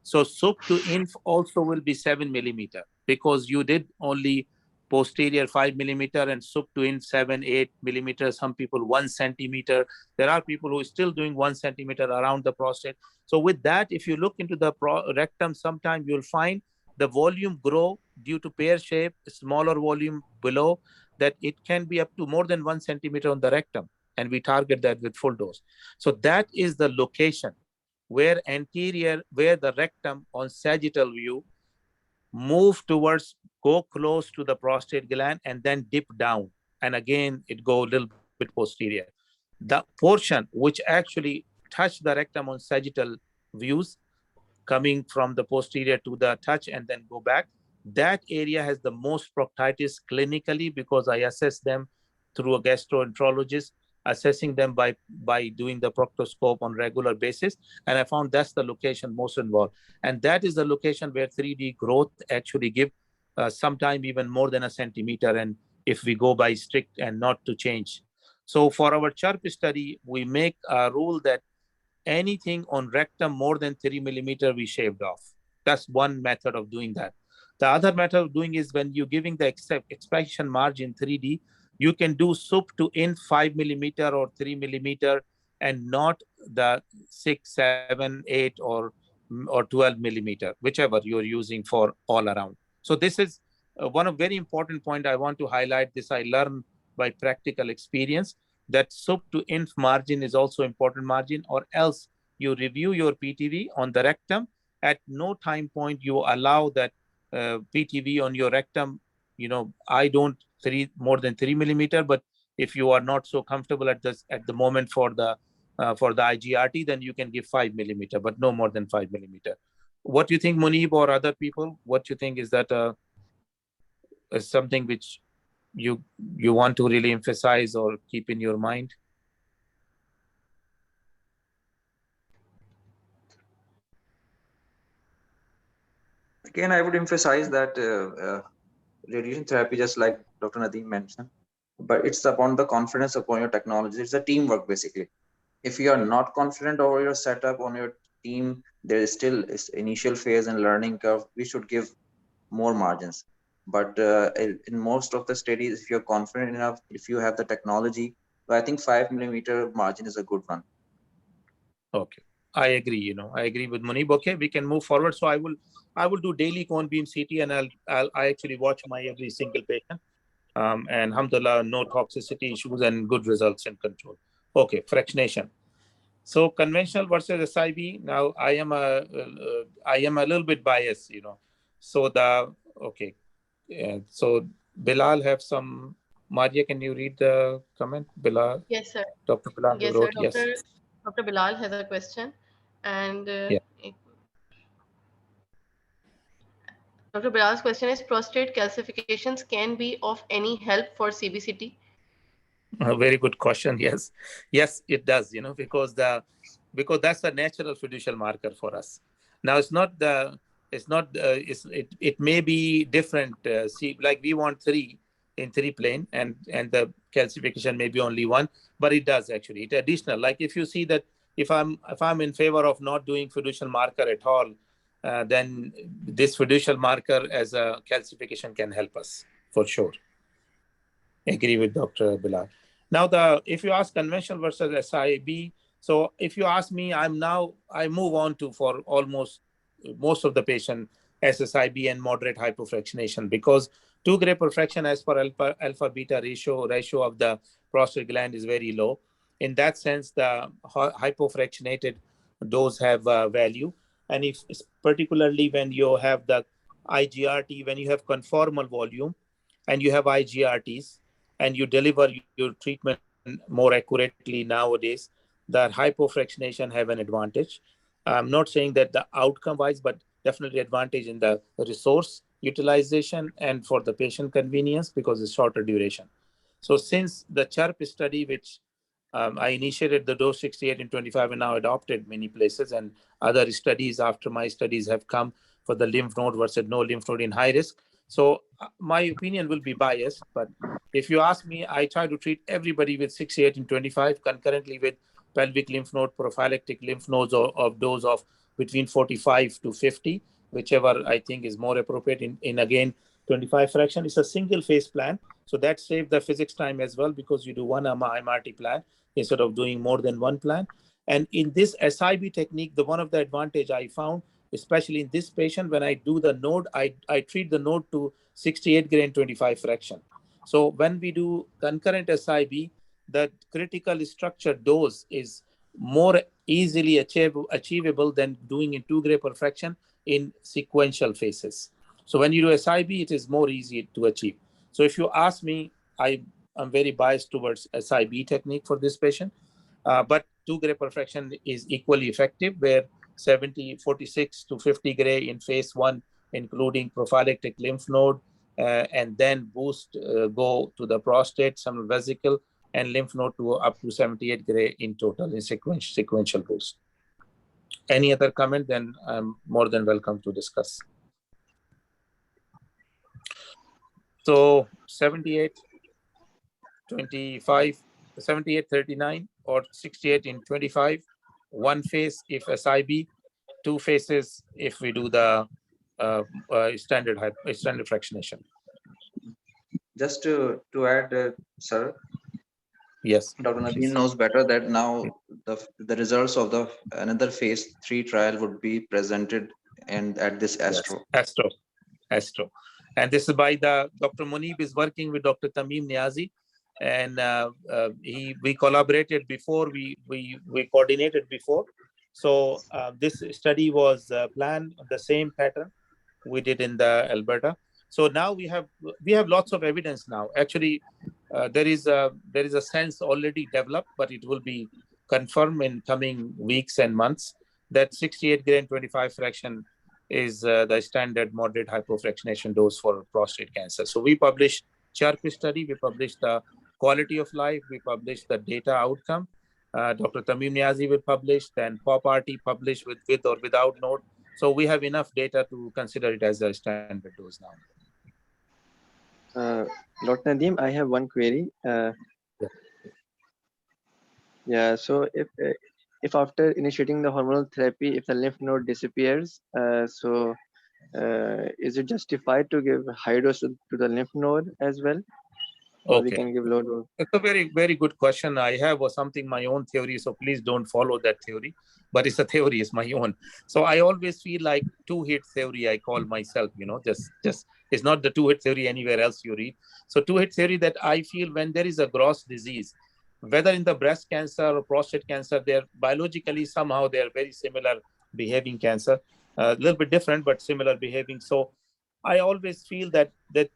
So sup to inf also will be 7 millimeter because you did only posterior 5 millimeter and sup to inf 7, 8 millimeters. Some people 1 centimeter. There are people who are still doing 1 centimeter around the prostate. So with that, if you look into the rectum, sometime you'll find the volume grow due to pear shape, smaller volume below, that it can be up to more than 1 centimeter on the rectum. And we target that with full dose. So that is the location where the rectum on sagittal view move towards, go close to the prostate gland and then dip down. And again, it go a little bit posterior. The portion which actually touch the rectum on sagittal views coming from the posterior to the touch and then go back. That area has the most proctitis clinically because I assess them through a gastroenterologist, assessing them by doing the proctoscope on regular basis. And I found that's the location most involved. And that is the location where 3D growth actually give sometime even more than a centimeter. And if we go by strict and not to change. So for our CHIRP study, we make a rule that anything on rectum more than 3 millimeter we shaved off. That's one method of doing that. The other method of doing is when you're giving the expansion margin 3D, you can do sup to in 5 millimeter or 3 millimeter and not the 6, 7, 8 or 12 millimeter, whichever you're using for all around. So this is one of very important point I want to highlight. This I learned by practical experience, that sup to inf margin is also important margin, or else you review your PTV on the rectum. At no time point you allow that PTV on your rectum. You know, I don't more than 3 millimeter, but if you are not so comfortable at the moment for the IGRT, then you can give 5 millimeter, but no more than 5 millimeter. What do you think, Munib, or other people? What do you think is that something which you want to really emphasize or keep in your mind? Again, I would emphasize that radiation therapy, just like Dr. Nadeem mentioned, but it's upon the confidence upon your technology. It's a teamwork, basically. If you are not confident over your setup on your team, there is still initial phase and learning curve. We should give more margins. But in most of the studies, if you're confident enough, if you have the technology, so I think 5 millimeter margin is a good one. Okay, I agree. I agree with Munib. Okay, we can move forward. So I will do daily cone beam CT, and I actually watch my every single patient. And alhamdulillah, no toxicity issues and good results in control. Okay, fractionation. So conventional versus SIB. Now I am a little bit biased. So so Bilal have some. Maria, can you read the comment? Bilal. Yes, sir. Dr. Bilal Yes, sir. wrote yes. Dr. Bilal has a question, and Yeah. Dr. Bilal's question is: prostate calcifications can be of any help for CBCT? A very good question. Yes, it does. Because that's a natural fiducial marker for us. Now it may be different. See, like we want 3 in 3 plane, and the calcification may be only 1, but it does actually. It additional. Like if you see that if I'm in favor of not doing fiducial marker at all, then this fiducial marker as a calcification can help us for sure. Agree with Dr. Bilal. Now, if you ask conventional versus SIB, so if you ask me, I move on to for almost most of the patient SSIB and moderate hypofractionation, because 2 gray perfection as per alpha beta ratio of the prostate gland is very low. In that sense, the hypofractionated dose have value. And if particularly when you have the IGRT, when you have conformal volume and you have IGRTs, and you deliver your treatment more accurately nowadays, the hypofractionation have an advantage. I'm not saying that the outcome-wise, but definitely advantage in the resource utilization and for the patient convenience because it's shorter duration. So since the CHIRP study, which I initiated the dose 68 and 25 and now adopted many places, and other studies after my studies have come for the lymph node versus no lymph node in high risk. So my opinion will be biased, but if you ask me, I try to treat everybody with 68 and 25 concurrently with pelvic lymph node, prophylactic lymph nodes of dose of between 45 to 50, whichever I think is more appropriate in again, 25 fraction. It's a single phase plan. So that saves the physics time as well, because you do one MRT plan instead of doing more than one plan. And in this SIB technique, one of the advantage I found, especially in this patient, when I do the node, I treat the node to 68 gray and 25 fraction. So when we do concurrent SIB, the critical structure dose is more easily achievable than doing in 2 gray per fraction in sequential phases. So when you do SIB, it is more easy to achieve. So if you ask me, I'm very biased towards SIB technique for this patient, but 2 gray per fraction is equally effective, where 46 to 50 gray in phase 1, including prophylactic lymph node, and then boost, go to the prostate, seminal vesicle, and lymph node to up to 78 gray in total in sequential boost. Any other comment? Then I'm more than welcome to discuss. So 78, 25, 78, 39, or 68 in 25, one phase if SIB, two phases if we do the standard fractionation. Just to add, sir, Yes. Dr. Nadeem knows better that now the results of the another phase 3 trial would be presented and at this ASTRO. Yes. Astro. And this is by Dr. Munib is working with Dr. Tamim Niazi, and we collaborated before, we coordinated before. So this study was planned on the same pattern we did in the Alberta. So now we have lots of evidence now. Actually, there is a sense already developed, but it will be confirmed in coming weeks and months that 68 gray and 25 fraction is the standard moderate hypofractionation dose for prostate cancer. So we published CHARP study, we published the quality of life, we published the data outcome. Dr. Tamim Niazi will publish, then POP-RT published with or without node. So we have enough data to consider it as a standard dose now. Dr. Nadeem, I have one query. Yeah, so if after initiating the hormonal therapy, if the lymph node disappears, is it justified to give high dose to the lymph node as well? Or we can give low dose? It's a very, very good question. I have something my own theory, so please don't follow that theory. But it's a theory, it's my own. So I always feel like two-hit theory, I call myself, just it's not the two-hit theory anywhere else you read. So two-hit theory that I feel when there is a gross disease, whether in the breast cancer or prostate cancer, they're biologically somehow they're very similar behaving cancer, a little bit different, but similar behaving. So I always feel that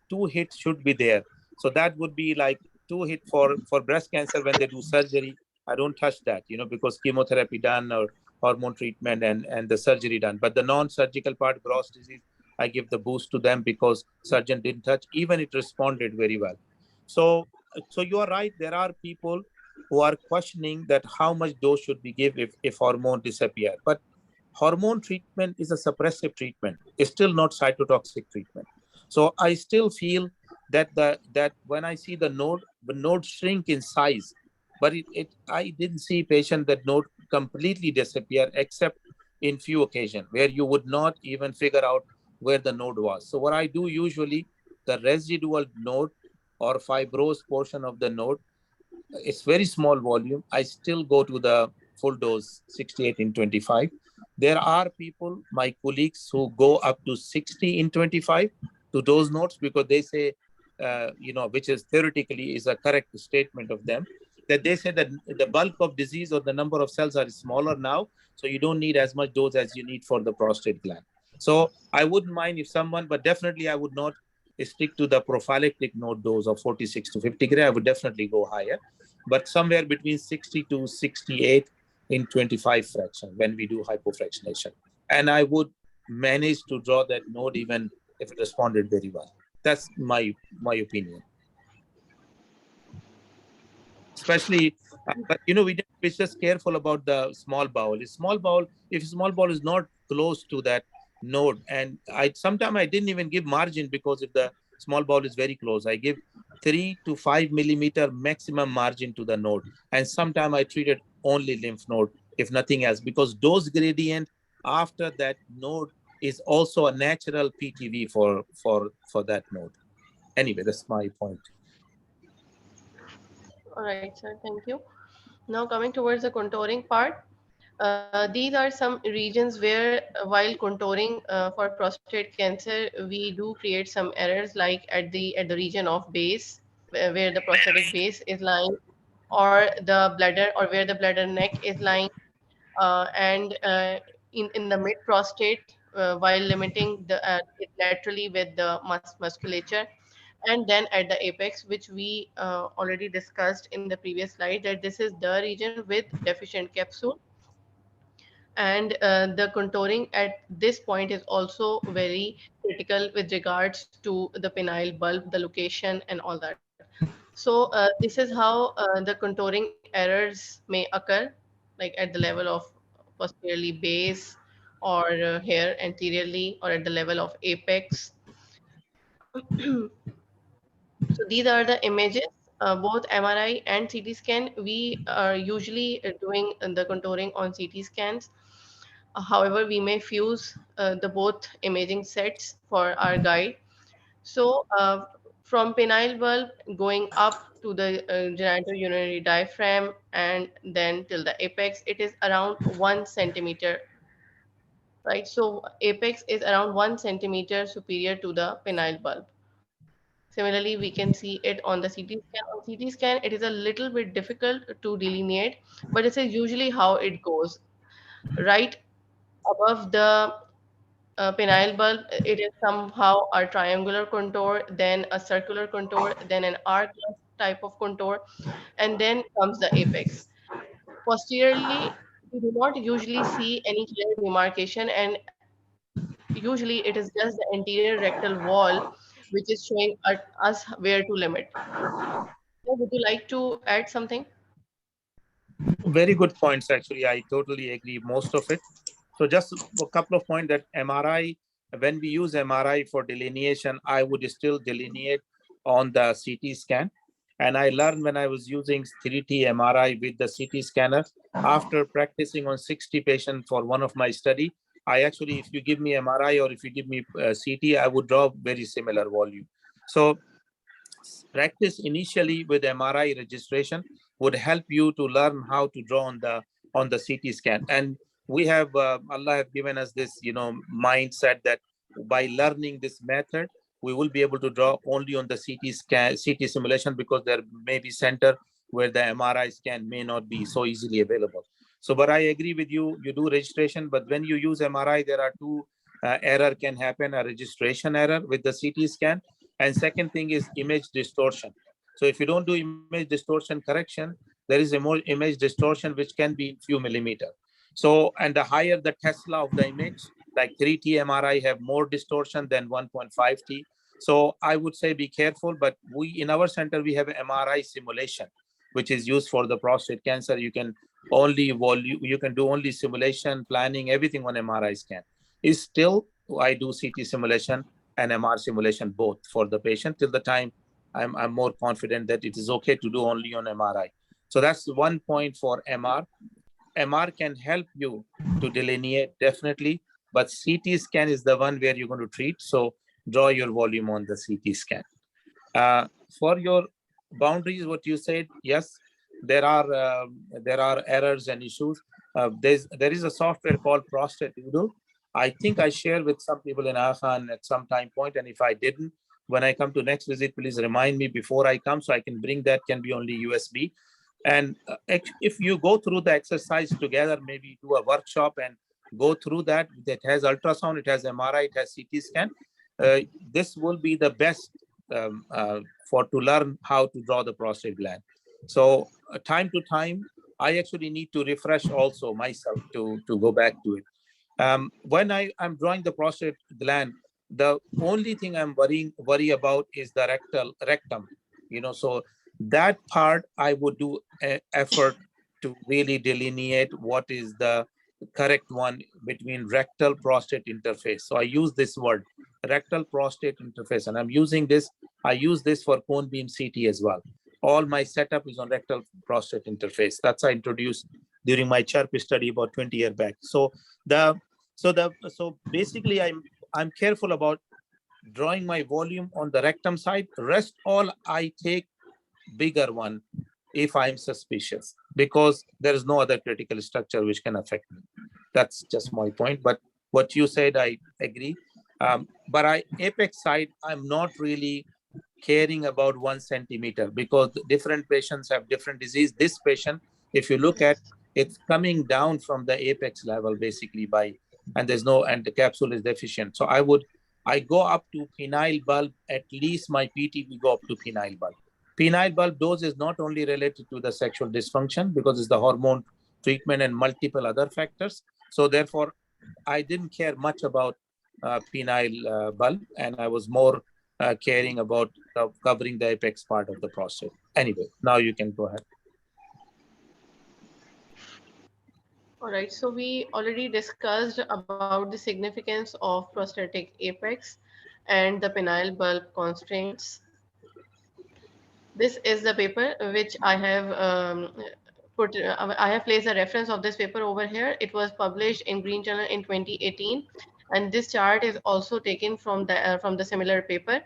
two hits should be there. So that would be like two hit for breast cancer when they do surgery. I don't touch that, because chemotherapy done or hormone treatment and the surgery done. But the non-surgical part, gross disease, I give the boost to them because surgeon didn't touch, even it responded very well. So you are right. There are people who are questioning that how much dose should we give if hormone disappear. But hormone treatment is a suppressive treatment. It's still not cytotoxic treatment. So I still feel that when I see the node shrink in size, but I didn't see patient that node completely disappear except in few occasions where you would not even figure out where the node was. So what I do usually, the residual node or fibrous portion of the node, it's very small volume. I still go to the full dose 68 in 25. There are people, my colleagues, who go up to 60 in 25 to those nodes because they say, which is theoretically is a correct statement of them, that they say that the bulk of disease or the number of cells are smaller now, so you don't need as much dose as you need for the prostate gland. So I wouldn't mind if someone, but definitely I would not stick to the prophylactic node dose of 46 to 50 gray. I would definitely go higher, but somewhere between 60 to 68 in 25 fraction when we do hypofractionation. And I would manage to draw that node even if it responded very well. That's my opinion. Especially, but we're just careful about the small bowel. If small bowel is not close to that node, and sometimes I didn't even give margin because if the small bowel is very close, I give 3 to 5 millimeter maximum margin to the node, and sometimes I treated only lymph node if nothing else, because dose gradient after that node is also a natural PTV for that node. Anyway, that's my point. All right, sir. Thank you. Now coming towards the contouring part. These are some regions where while contouring for prostate cancer, we do create some errors, like at the region of base, where the prostatic base is lying, or the bladder, or where the bladder neck is lying, and in the mid prostate, while limiting it laterally with the musculature, and then at the apex, which we already discussed in the previous slide, that this is the region with deficient capsule. And the contouring at this point is also very critical with regards to the penile bulb, the location, and all that. So this is how the contouring errors may occur, like at the level of posteriorly base, or here anteriorly, or at the level of apex. So these are the images, both MRI and CT scan. We are usually doing the contouring on CT scans. However, we may fuse the both imaging sets for our guide. So from penile bulb going up to the genitourinary diaphragm and then till the apex, it is around 1 centimeter, right? So apex is around 1 centimeter superior to the penile bulb. Similarly, we can see it on the CT scan. On CT scan, it is a little bit difficult to delineate, but this is usually how it goes. Right above the penile bulb, it is somehow a triangular contour, then a circular contour, then an arc type of contour, and then comes the apex. Posteriorly, we do not usually see any clear demarcation, and usually it is just the anterior rectal wall which is showing us where to limit. Would you like to add something? Very good points, actually. I totally agree, most of it. So just a couple of points that MRI, when we use MRI for delineation, I would still delineate on the CT scan. And I learned when I was using 3T MRI with the CT scanner, after practicing on 60 patients for one of my study, I actually, if you give me MRI or if you give me CT, I would draw very similar volume. So practice initially with MRI registration would help you to learn how to draw on the CT scan. And we have Allah have given us this mindset that by learning this method, we will be able to draw only on the CT scan, CT simulation, because there may be center where the MRI scan may not be so easily available. So, but I agree with you. You do registration, but when you use MRI, there are two error can happen: a registration error with the CT scan, and second thing is image distortion. So if you don't do image distortion correction, there is a more image distortion which can be in few millimeter. So, and the higher the Tesla of the image, like 3T MRI have more distortion than 1.5T. So I would say be careful, but we in our center, we have MRI simulation, which is used for the prostate cancer. You can you can do only simulation, planning, everything on MRI scan. Is still, I do CT simulation and MR simulation both for the patient till the time I'm more confident that it is okay to do only on MRI. So that's one point for MR. MR can help you to delineate definitely, but CT scan is the one where you're going to treat. So draw your volume on the CT scan. For your boundaries, what you said, yes, there are errors and issues. There is a software called Prostate Doodle. I think I share with some people in Aachen at some time point, and if I didn't, when I come to next visit, please remind me before I come so I can bring that. Can be only USB. And if you go through the exercise together, maybe do a workshop and go through that. That has ultrasound, it has MRI, it has CT scan. This will be the best for to learn how to draw the prostate gland. So time to time, I actually need to refresh also myself to go back to it. When I'm drawing the prostate gland, the only thing I'm worry about is the rectum. So that part I would do an effort to really delineate what is the correct one between rectal prostate interface. So I use this word, rectal prostate interface, and I use this for cone beam CT as well. All my setup is on rectal prostate interface. That's I introduced during my CHIRP study about 20 years back. So basically I'm careful about drawing my volume on the rectum side. Rest all I take bigger one if I'm suspicious, because there is no other critical structure which can affect me. That's just my point. But what you said, I agree. But apex side, I'm not really caring about 1 centimeter, because different patients have different disease. This patient, if you look at, it's coming down from the apex level basically and the capsule is deficient. So I go up to penile bulb, at least my PT will go up to penile bulb. Penile bulb dose is not only related to the sexual dysfunction, because it's the hormone treatment and multiple other factors. So therefore, I didn't care much about penile bulb, and I was more caring about covering the apex part of the prostate. Anyway, now you can go ahead. All right, so we already discussed about the significance of prostatic apex and the penile bulb constraints. This is the paper which I have I have placed a reference of this paper over here. It was published in Green Journal in 2018, and this chart is also taken from the similar paper.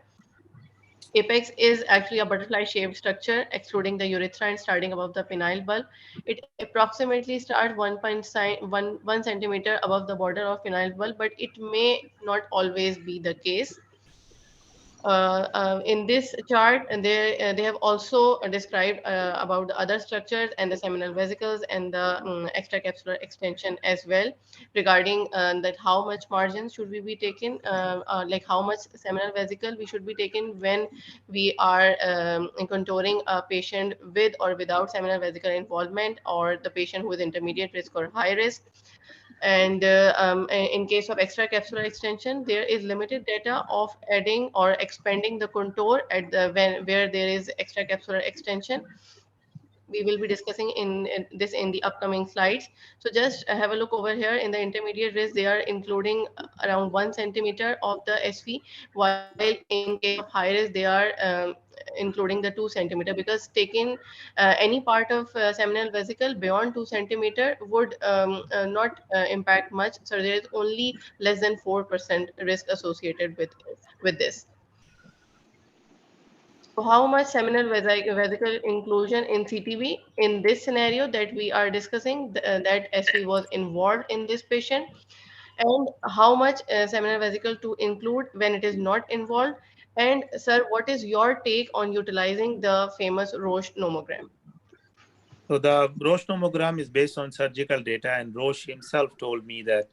Apex is actually a butterfly-shaped structure, excluding the urethra and starting above the penile bulb. It approximately starts 1 centimeter above the border of penile bulb, but it may not always be the case. In this chart, and they have also described about the other structures and the seminal vesicles and the extracapsular extension as well, regarding that how much margin should we be taken, like how much seminal vesicle we should be taken when we are contouring a patient with or without seminal vesicle involvement, or the patient who is intermediate risk or high risk. And in case of extracapsular extension, there is limited data of adding or expanding the contour at the where there is extracapsular extension. We will be discussing in this in the upcoming slides. So just have a look over here. In the intermediate risk, they are including around 1 centimeter of the SV, while in case of high risk, they are including the 2 centimeter, because taking any part of seminal vesicle beyond 2 centimeter would not impact much. So there is only less than 4% risk associated with this. So how much seminal vesicle inclusion in CTV in this scenario that we are discussing, that SV was involved in this patient, and how much seminal vesicle to include when it is not involved? And sir, what is your take on utilizing the famous Roche nomogram? So the Roche nomogram is based on surgical data, and Roche himself told me that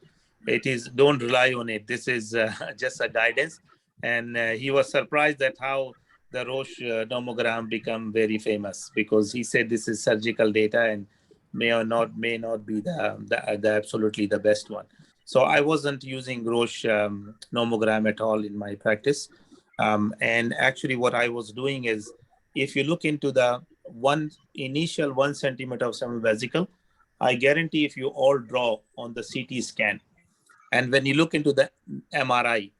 it is, don't rely on it. This is just a guidance. And he was surprised at how the Roche nomogram become very famous, because he said this is surgical data and may not be the absolutely the best one. So I wasn't using Roche nomogram at all in my practice. And actually what I was doing is, if you look into the initial 1 centimeter of seminal vesicle, I guarantee if you all draw on the CT scan, and when you look into the MRI,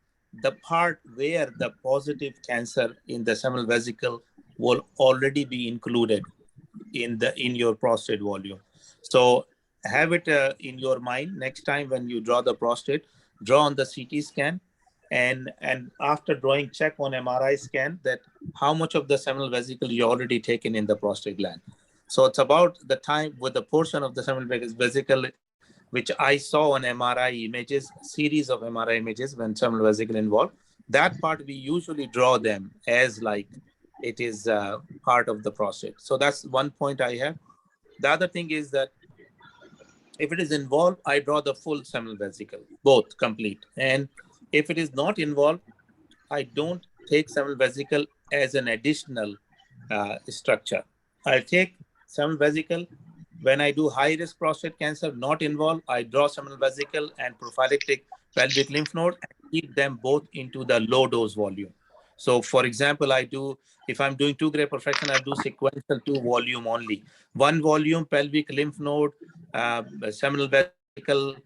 the part where the positive cancer in the seminal vesicle will already be included in your prostate volume. So have it in your mind next time when you draw the prostate, draw on the CT scan, and after drawing, check on MRI scan that how much of the seminal vesicle you already taken in the prostate gland. So it's about the time with the portion of the seminal vesicle which I saw on MRI images, series of MRI images when seminal vesicle involved. That part we usually draw them as like it is part of the prostate. So that's one point I have. The other thing is that if it is involved, I draw the full seminal vesicle, both complete. And if it is not involved, I don't take seminal vesicle as an additional structure. I take seminal vesicle when I do high risk prostate cancer, not involved. I draw seminal vesicle and prophylactic pelvic lymph node and keep them both into the low dose volume. So, for example, if I'm doing 2-gray perfection, I do sequential 2 volume only. 1 volume pelvic lymph node, seminal vesicle,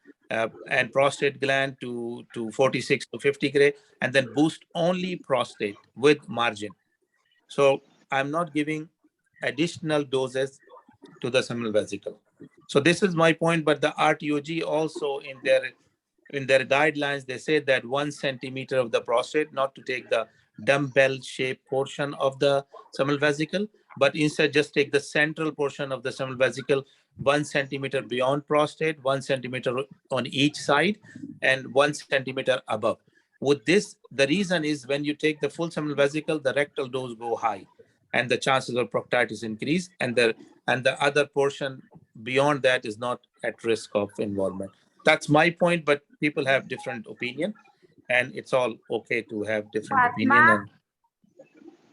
and prostate gland to 46 to 50 gray, and then boost only prostate with margin. So I'm not giving additional doses to the seminal vesicle. So this is my point. But the RTOG also in their guidelines, they say that 1 centimeter of the prostate, not to take the dumbbell shaped portion of the seminal vesicle, but instead just take the central portion of the seminal vesicle 1 centimeter beyond prostate, 1 centimeter on each side, and 1 centimeter above. With this, the reason is when you take the full seminal vesicle, the rectal dose go high, and the chances of proctitis increase, and the other portion beyond that is not at risk of involvement. That's my point, but people have different opinion, and it's all okay to have different opinion.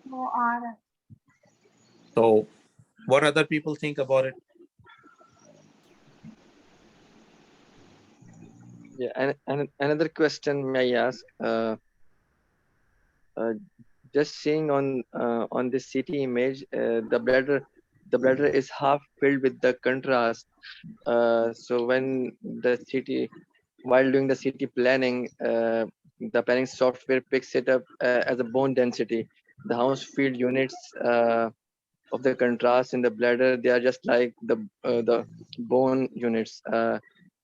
And so what other people think about it? Yeah, and another question may I ask? Uh, just seeing on this CT image, the bladder is half filled with the contrast. So when the CT, while doing the CT planning, the planning software picks it up as a bone density. The house field units of the contrast in the bladder, they are just like the bone units.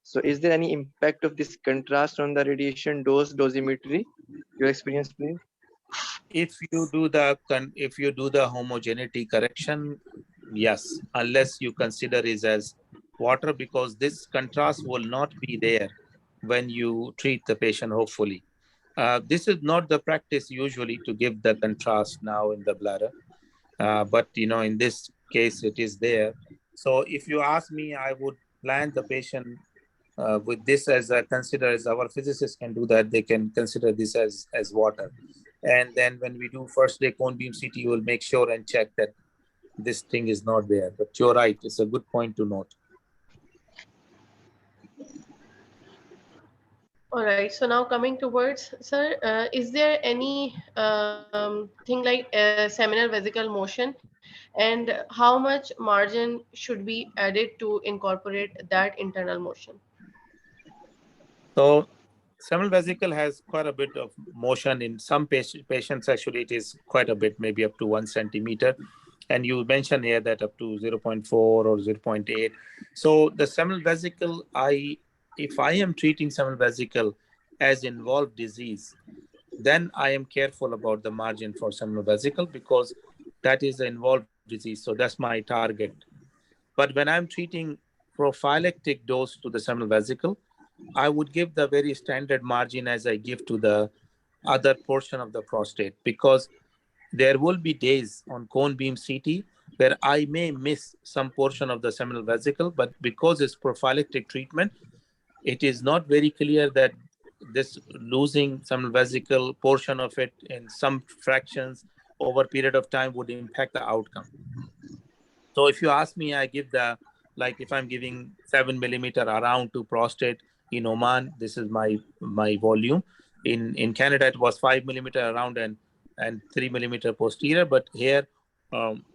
So is there any impact of this contrast on the radiation dosimetry? Your experience, please. If you do the homogeneity correction, yes, unless you consider it as water, because this contrast will not be there when you treat the patient, hopefully. This is not the practice usually to give the contrast now in the bladder, but in this case it is there. So if you ask me, I would plan the patient with this as a consider, as our physicists can do that, they can consider this as water. And then when we do first day cone beam CT, we'll make sure and check that this thing is not there. But you're right, it's a good point to note. All right. So now coming towards, sir, is there any thing like seminal vesicle motion, and how much margin should be added to incorporate that internal motion? So seminal vesicle has quite a bit of motion. In some patients, actually, it is quite a bit, maybe up to 1 centimeter. And you mentioned here that up to 0.4 or 0.8. So the seminal vesicle, if I am treating seminal vesicle as involved disease, then I am careful about the margin for seminal vesicle, because that is the involved disease. So that's my target. But when I'm treating prophylactic dose to the seminal vesicle, I would give the very standard margin as I give to the other portion of the prostate, because there will be days on cone beam CT where I may miss some portion of the seminal vesicle, but because it's prophylactic treatment, it is not very clear that this losing seminal vesicle portion of it in some fractions over a period of time would impact the outcome. So if you ask me, I give like if I'm giving 7 millimeter around to prostate in Oman, this is my volume. In Canada, it was 5 millimeter around and 3 millimeter posterior. But here,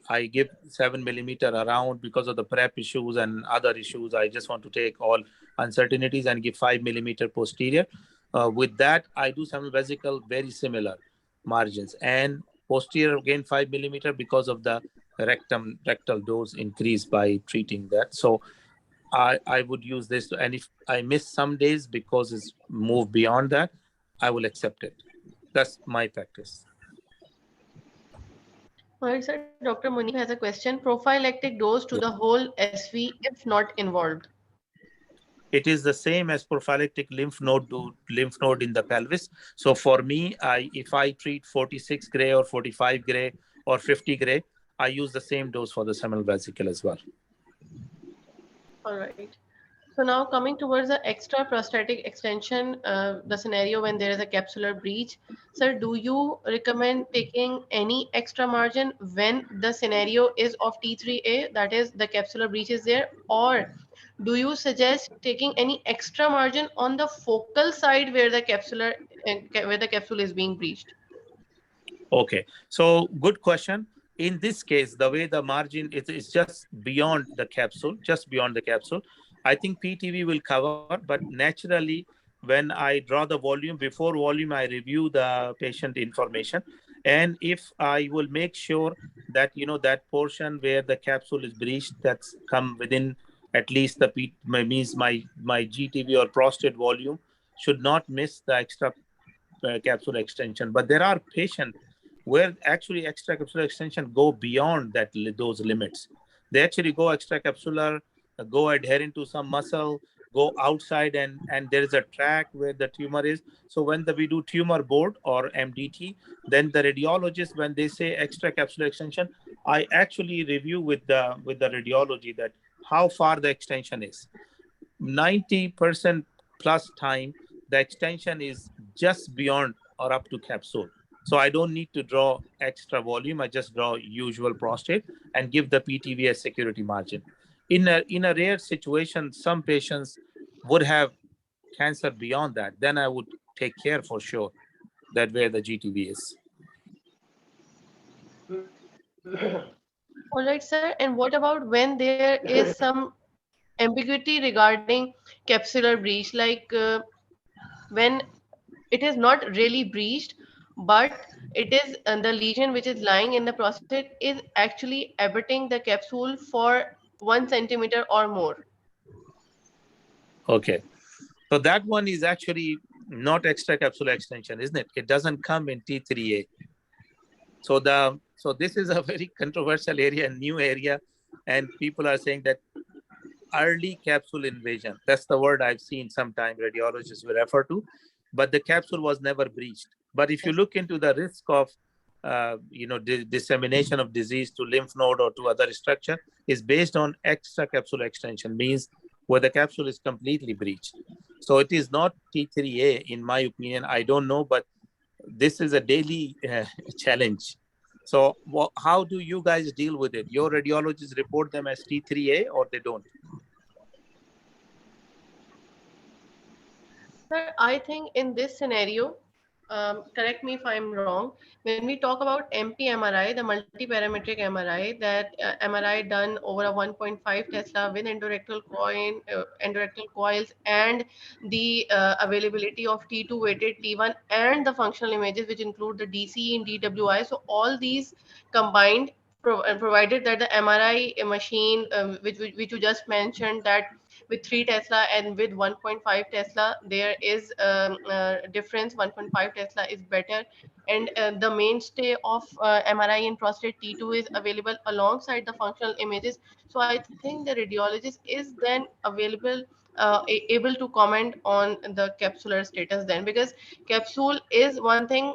I give 7 millimeter around because of the prep issues and other issues. I just want to take all uncertainties and give 5 millimeter posterior. With that, I do seminal vesicle very similar margins, and posterior again 5 millimeter because of the rectal dose increase by treating that. So I would use this, and if I miss some days because it's moved beyond that, I will accept it. That's my practice. All right, sir. Dr. Munif has a question. Prophylactic dose to Yeah. the whole SV if not involved. It is the same as prophylactic lymph node to lymph node in the pelvis. So for me, if I treat 46 gray or 45 gray or 50 gray, I use the same dose for the seminal vesicle as well. All right. So now coming towards the extra prostatic extension, the scenario when there is a capsular breach. Sir, do you recommend taking any extra margin when the scenario is of T3A, that is the capsular breach is there, or do you suggest taking any extra margin on the focal side where the capsule is being breached? Okay, so good question. In this case, the way the margin is just beyond the capsule, just beyond the capsule. I think PTV will cover, but naturally, when I draw the volume, before volume, I review the patient information. And if I will make sure that, that portion where the capsule is breached, that's come within at least means my GTV or prostate volume should not miss the extra capsule extension. But there are patients where actually extracapsular extension go beyond those limits. They actually go extracapsular, go adherent to some muscle, go outside, and there is a track where the tumor is. So when we do tumor board or MDT, then the radiologist, when they say extracapsular extension, I actually review with the radiology that how far the extension is. 90% plus time, the extension is just beyond or up to capsule. So I don't need to draw extra volume. I just draw usual prostate and give the PTV as security margin. In a rare situation, some patients would have cancer beyond that, then I would take care for sure that where the GTV is. All right, sir. And what about when there is some ambiguity regarding capsular breach, like when it is not really breached, but it is the lesion which is lying in the prostate is actually abutting the capsule for 1 centimeter or more. Okay. So that one is actually not extracapsular extension, isn't it? It doesn't come in T3A. So this is a very controversial area, new area, and people are saying that early capsule invasion. That's the word I've seen sometime radiologists will refer to, but the capsule was never breached. But if you look into the risk of dissemination of disease to lymph node or to other structure is based on extracapsular extension, means where the capsule is completely breached. So it is not T3A, in my opinion. I don't know, but this is a daily challenge. So how do you guys deal with it? Your radiologists report them as T3A or they don't? Sir, I think in this scenario, correct me if I'm wrong, when we talk about MP-MRI, the multiparametric MRI, that MRI done over a 1.5 Tesla with endorectal coils and the availability of T2 weighted T1 and the functional images which include the DCE and DWI. So all these combined, provided that the MRI machine, which you just mentioned, that with 3 Tesla and with 1.5 Tesla, there is difference. 1.5 Tesla is better. And the mainstay of MRI in prostate T2 is available alongside the functional images. So I think the radiologist is then available, able to comment on the capsular status then, because capsule is one thing,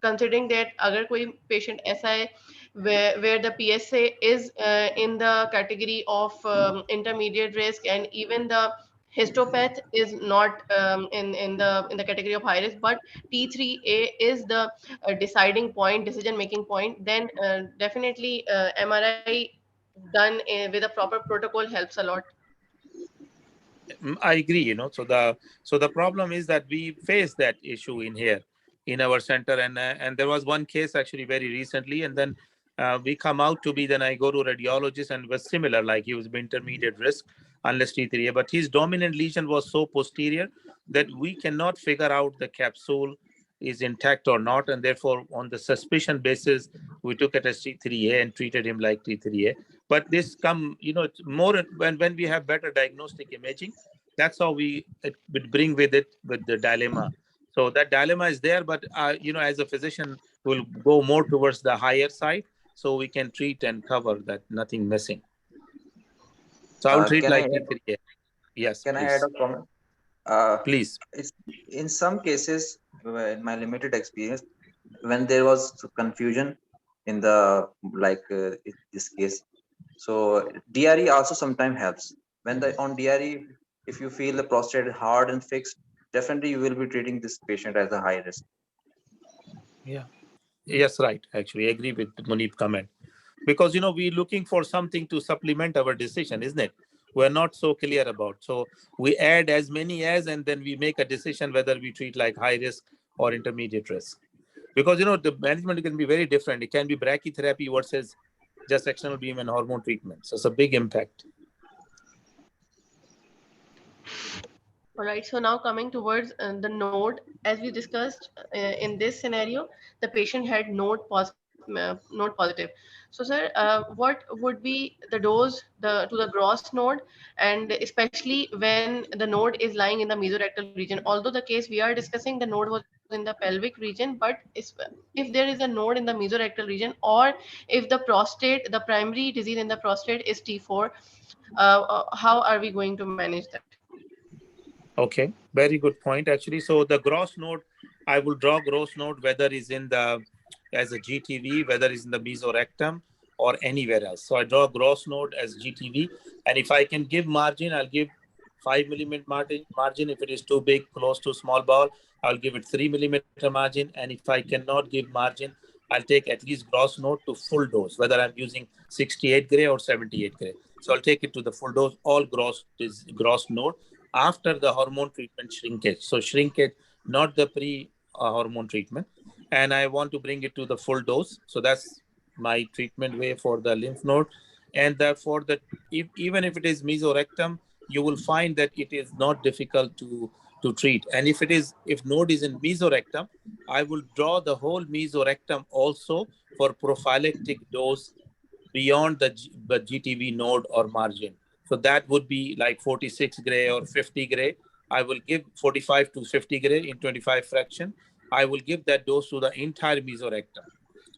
considering that agar koi patient aisa hai where the PSA is in the category of intermediate risk, and even the histopath is not in the category of high risk, but T3A is the deciding point, decision making point, then definitely MRI done with a proper protocol helps a lot. I agree, so the problem is that we face that issue in here in our center, and there was one case actually very recently, and then we come out to be, then I go to radiologist and it was similar, like he was intermediate risk unless T3A, but his dominant lesion was so posterior that we cannot figure out the capsule is intact or not, and therefore on the suspicion basis we took it as T3A and treated him like T3A. But this it's more when we have better diagnostic imaging, that's how it would bring with the dilemma. So that dilemma is there, but as a physician we'll go more towards the higher side so we can treat and cover that, nothing missing. So I will treat like T3A. Yes, can please. I add a comment? Please. It's, in some cases, in my limited experience, when there was confusion in the this case, so DRE also sometimes helps. When on DRE, if you feel the prostate is hard and fixed, definitely you will be treating this patient as a high risk. Yeah. Yes, right. Actually, I agree with Munib comment, because we're looking for something to supplement our decision, isn't it? We're not so clear about. So we add as many as, and then we make a decision whether we treat like high risk or intermediate risk. Because the management can be very different. It can be brachytherapy versus just external beam and hormone treatment. So it's a big impact. All right, so now coming towards the node, as we discussed in this scenario, the patient had node positive. So, sir, what would be the dose to the gross node, and especially when the node is lying in the mesorectal region? Although the case we are discussing, the node was in the pelvic region, but if there is a node in the mesorectal region, or if the primary disease in the prostate is T4, how are we going to manage that? Okay, very good point, actually. So the gross node, I will draw gross node whether is as a GTV, whether it's in the mesorectum or anywhere else. So I draw gross node as GTV, and if I can give margin, I'll give 5 millimeter margin. If it is too big, close to small bowel, I'll give it 3 millimeter margin. And if I cannot give margin, I'll take at least gross node to full dose, whether I'm using 68 gray or 78 gray. So I'll take it to the full dose, all gross node. after the hormone treatment shrinkage. So shrinkage, not the pre-hormone treatment. And I want to bring it to the full dose. So that's my treatment way for the lymph node. And therefore, even if it is mesorectum, you will find that it is not difficult to treat. And if node is in mesorectum, I will draw the whole mesorectum also for prophylactic dose beyond the GTV node or margin. So that would be like 46 gray or 50 gray. I will give 45 to 50 gray in 25 fraction. I will give that dose to the entire mesorectum.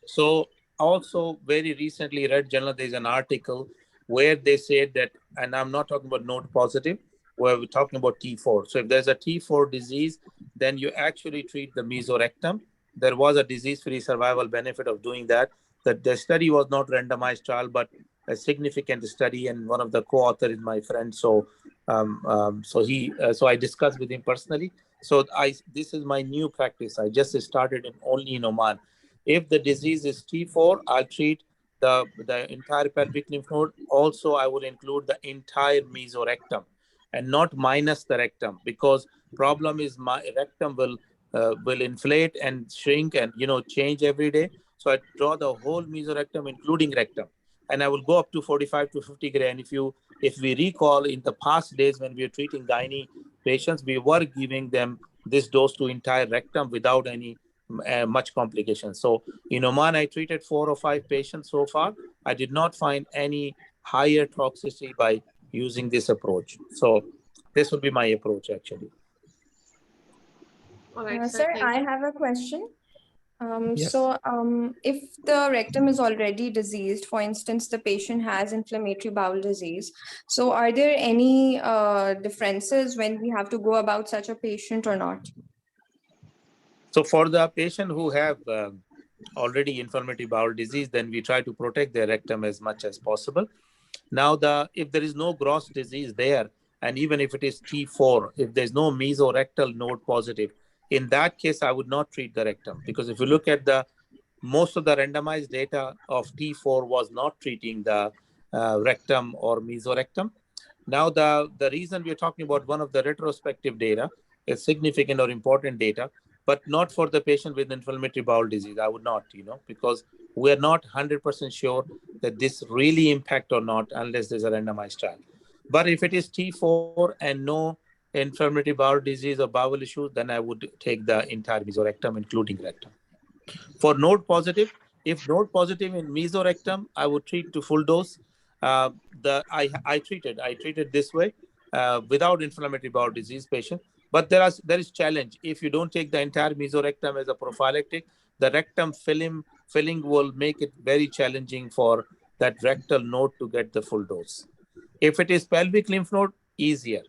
So also very recently read journal, there's an article where they said that, and I'm not talking about node positive, where we're talking about T4. So if there's a T4 disease, then you actually treat the mesorectum. There was a disease-free survival benefit of doing that. The study was not randomized trial, but a significant study, and one of the co-author is my friend. So so I discussed with him personally. So this is my new practice. I just started only in Oman. If the disease is T4, I'll treat the entire pelvic lymph node. Also, I will include the entire mesorectum and not minus the rectum, because problem is my rectum will inflate and shrink and change every day. So I draw the whole mesorectum, including rectum, and I will go up to 45 to 50 gray. And if we recall, in the past days when we were treating gynae patients, we were giving them this dose to entire rectum without any much complications. So in Oman, I treated 4 or 5 patients so far. I did not find any higher toxicity by using this approach. So this would be my approach, actually. All right, Sir, thank I you. have a question. Yes. So, if the rectum is already diseased, for instance, the patient has inflammatory bowel disease, so are there any differences when we have to go about such a patient or not? So for the patient who have already inflammatory bowel disease, then we try to protect their rectum as much as possible. Now, if there is no gross disease there, and even if it is T4, if there's no mesorectal node positive, in that case, I would not treat the rectum, because if you look at most of the randomized data of T4 was not treating the rectum or mesorectum. Now, the reason we're talking about one of the retrospective data is significant or important data, but not for the patient with inflammatory bowel disease. I would not, because we're not 100% sure that this really impact or not unless there's a randomized trial. But if it is T4 and no inflammatory bowel disease or bowel issues, then I would take the entire mesorectum, including rectum. For node positive, if node positive in mesorectum, I would treat to full dose. I treated this way without inflammatory bowel disease patient. But there is challenge. If you don't take the entire mesorectum as a prophylactic, the rectum filling will make it very challenging for that rectal node to get the full dose. If it is pelvic lymph node, easier.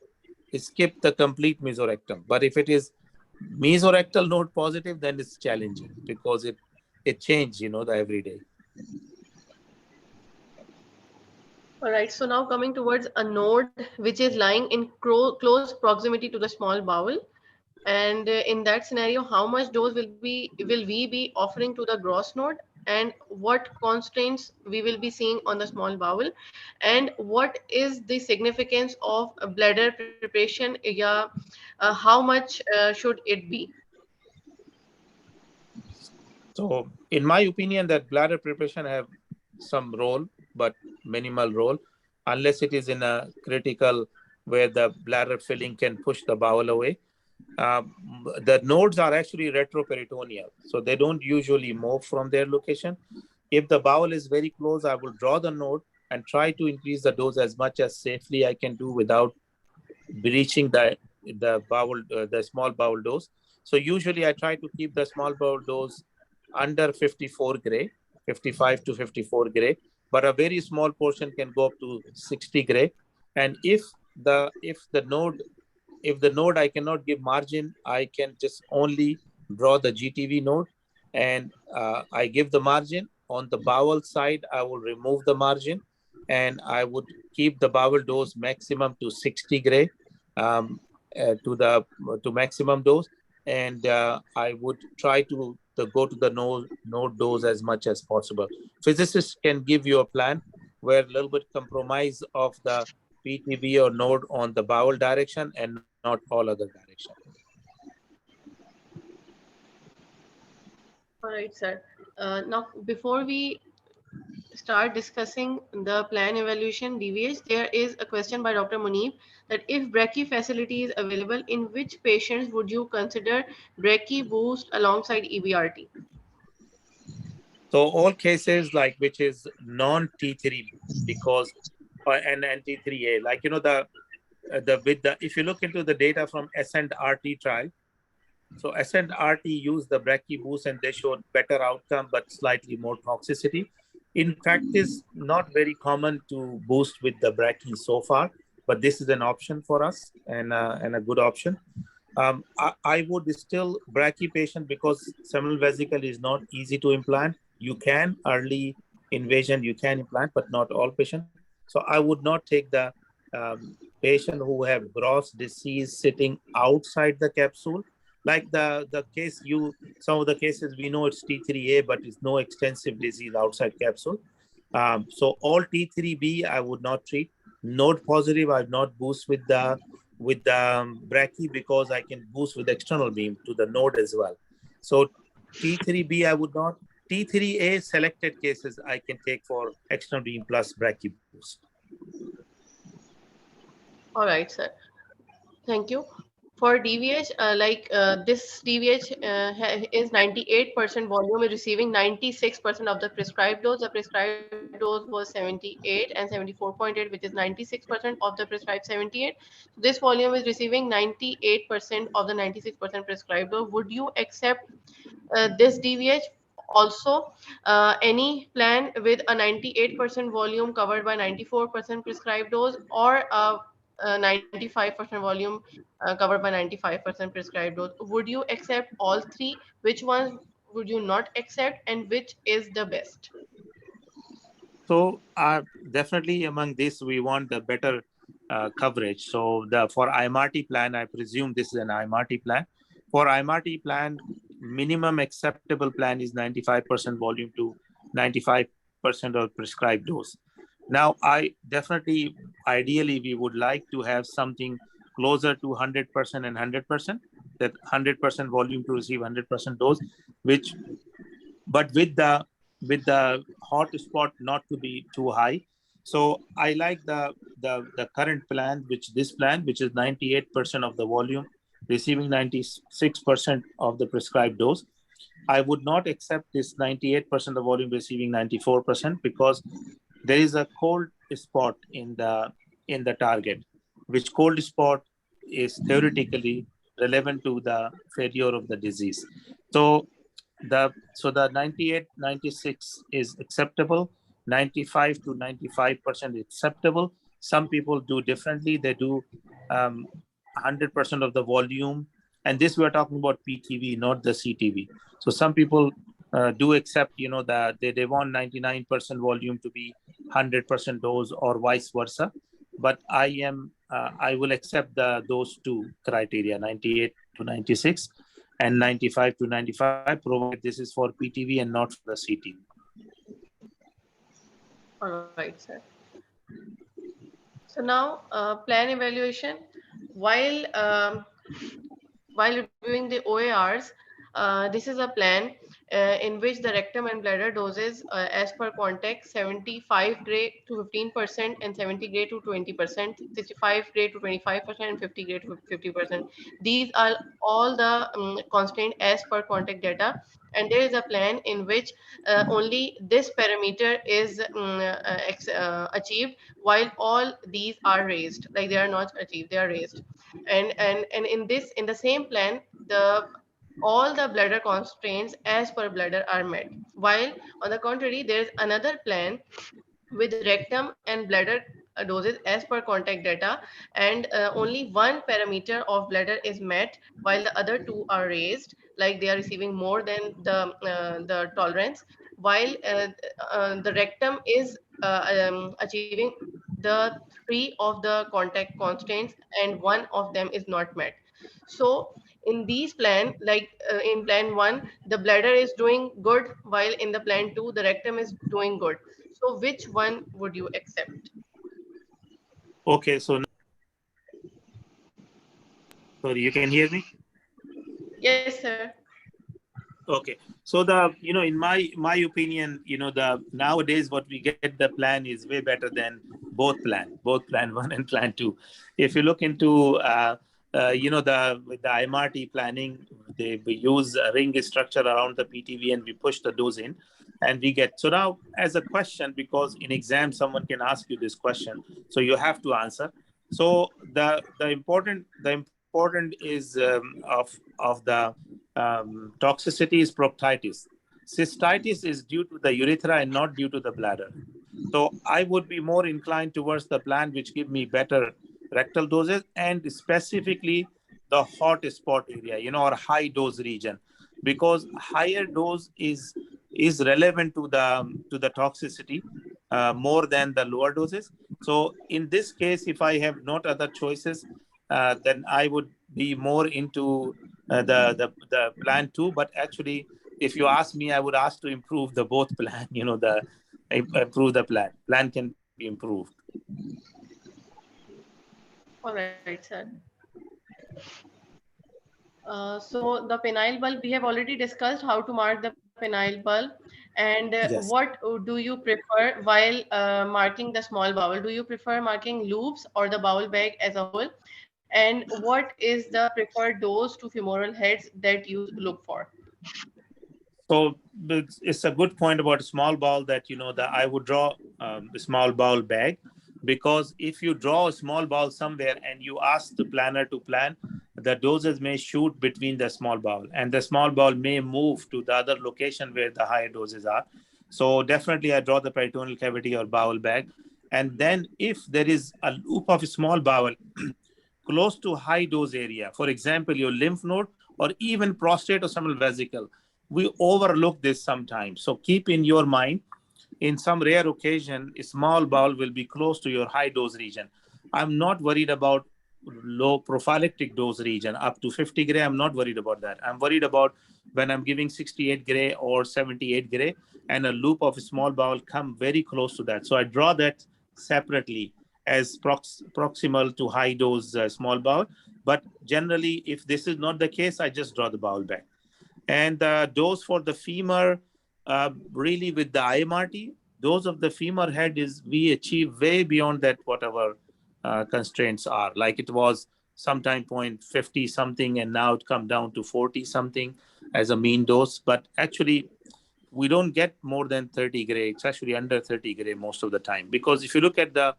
Skip the complete mesorectum. But if it is mesorectal node positive, then it's challenging because it changes, the everyday. All right, so now coming towards a node which is lying in close proximity to the small bowel. And in that scenario, how much dose will we be offering to the gross node, and what constraints we will be seeing on the small bowel, and what is the significance of bladder preparation? Yeah, how much should it be? So in my opinion, that bladder preparation have some role, but minimal role, unless it is in a critical where the bladder filling can push the bowel away. The nodes are actually retroperitoneal, so they don't usually move from their location. If the bowel is very close, I will draw the node and try to increase the dose as much as safely I can do without breaching the small bowel dose. So usually I try to keep the small bowel dose under 54 gray, 55 to 54 gray, but a very small portion can go up to 60 gray. And if the node I cannot give margin, I can just only draw the GTV node, and I give the margin. On the bowel side, I will remove the margin, and I would keep the bowel dose maximum to 60 gray to maximum dose, and I would try to go to the node dose as much as possible. Physicists can give you a plan where a little bit compromise of the PTV or node on the bowel direction and not all other direction. All right, sir. Now, before we start discussing the plan evaluation DVH, there is a question by Dr. Munib that if brachy facility is available, in which patients would you consider brachy boost alongside EBRT? So all cases like which is non-T3 because and T3A, like if you look into the data from Ascent RT trial, so Ascent RT used the brachy boost and they showed better outcome but slightly more toxicity. In practice, not very common to boost with the brachy so far, but this is an option for us and a good option. I would still brachy patient because seminal vesicle is not easy to implant. You can early invasion, you can implant, but not all patients. So I would not take the patient who have gross disease sitting outside the capsule. Like the case some of the cases we know it's T3A, but it's no extensive disease outside capsule. So all T3B I would not treat. Node positive I would not boost with the brachy because I can boost with external beam to the node as well. So T3B I would not. T3A selected cases I can take for external beam plus brachy boost. All right, sir. Thank you. For DVH, this DVH is 98% volume is receiving 96% of the prescribed dose. The prescribed dose was 78 and 74.8, which is 96% of the prescribed 78. This volume is receiving 98% of the 96% prescribed dose. Would you accept this DVH? Also, any plan with a 98% volume covered by 94% prescribed dose or a 95% volume covered by 95% prescribed dose. Would you accept all three? Which ones would you not accept, and which is the best? So definitely among this, we want the better coverage. So for IMRT plan, I presume this is an IMRT plan. For IMRT plan, minimum acceptable plan is 95% volume to 95% of prescribed dose. Now, ideally, we would like to have something closer to 100% and 100%, that 100% volume to receive 100% dose, but with the hot spot not to be too high. So I like the current plan, which is 98% of the volume, receiving 96% of the prescribed dose. I would not accept this 98% of volume receiving 94% because there is a cold spot in the target, which cold spot is theoretically relevant to the failure of the disease. So the 98, 96 is acceptable. 95 to 95% acceptable. Some people do differently. They do 100% of the volume. And this we're talking about PTV, not the CTV. So some people do accept, that they want 99% volume to be 100% dose or vice versa. But I will accept those two criteria, 98 to 96 and 95 to 95, provided this is for PTV and not for the CTV. All right, sir. So now, plan evaluation. While reviewing the OARs, this is a plan in which the rectum and bladder doses, as per context, 75 gray to 15% and 70 gray to 20%, 65 gray to 25% and 50 gray to 50%. These are all the constant as per contact data. And there is a plan in which only this parameter is achieved, while all these are raised. Like they are not achieved, they are raised. And in the same plan, all the bladder constraints as per bladder are met. While on the contrary, there is another plan with rectum and bladder doses as per contact data, and only one parameter of bladder is met, while the other two are raised, like they are receiving more than the tolerance, while the rectum is achieving the three of the contact constraints and one of them is not met. So in these plan, like in plan 1, the bladder is doing good, while in the plan 2 the rectum is doing good. So which one would you accept? Okay, so sorry, you can hear me? Yes, sir. Okay, so the in my opinion, the nowadays what we get, the plan is way better than both plan one and plan two. If you look into the with the IMRT planning, we use a ring structure around the PTV and we push the dose in, and we get. So now as a question, because in exam someone can ask you this question, so you have to answer. So the important is of the toxicity is proctitis. Cystitis is due to the urethra and not due to the bladder. So I would be more inclined towards the plan which give me better rectal doses, and specifically the hot spot area, or high dose region, because higher dose is relevant to the toxicity more than the lower doses. So in this case, if I have not other choices, then I would be more into the plan two. But actually, if you ask me, I would ask to improve the both plan. The improve the plan. Plan can be improved. All right, sir. So the penile bulb, we have already discussed how to mark the penile bulb. And Yes. what do you prefer while marking the small bowel? Do you prefer marking loops or the bowel bag as a whole? And what is the preferred dose to femoral heads that you look for? So it's a good point about small bowel, that that I would draw the small bowel bag, because if you draw a small bowel somewhere and you ask the planner to plan, the doses may shoot between the small bowel, and the small bowel may move to the other location where the higher doses are. So definitely I draw the peritoneal cavity or bowel bag. And then if there is a loop of small bowel close to high dose area, for example, your lymph node or even prostate or seminal vesicle, we overlook this sometimes. So keep in your mind, in some rare occasion, a small bowel will be close to your high dose region. I'm not worried about low prophylactic dose region up to 50 gray. I'm not worried about that. I'm worried about when I'm giving 68 gray or 78 gray and a loop of a small bowel come very close to that. So I draw that separately as proximal to high dose small bowel. But generally, if this is not the case, I just draw the bowel back. And the dose for the femur, really with the IMRT, dose of the femur head is we achieve way beyond that what our constraints are. Like it was sometime 0.50 something, and now it come down to 40 something as a mean dose. But actually, we don't get more than 30 gray. It's actually under 30 gray most of the time. Because if you look at the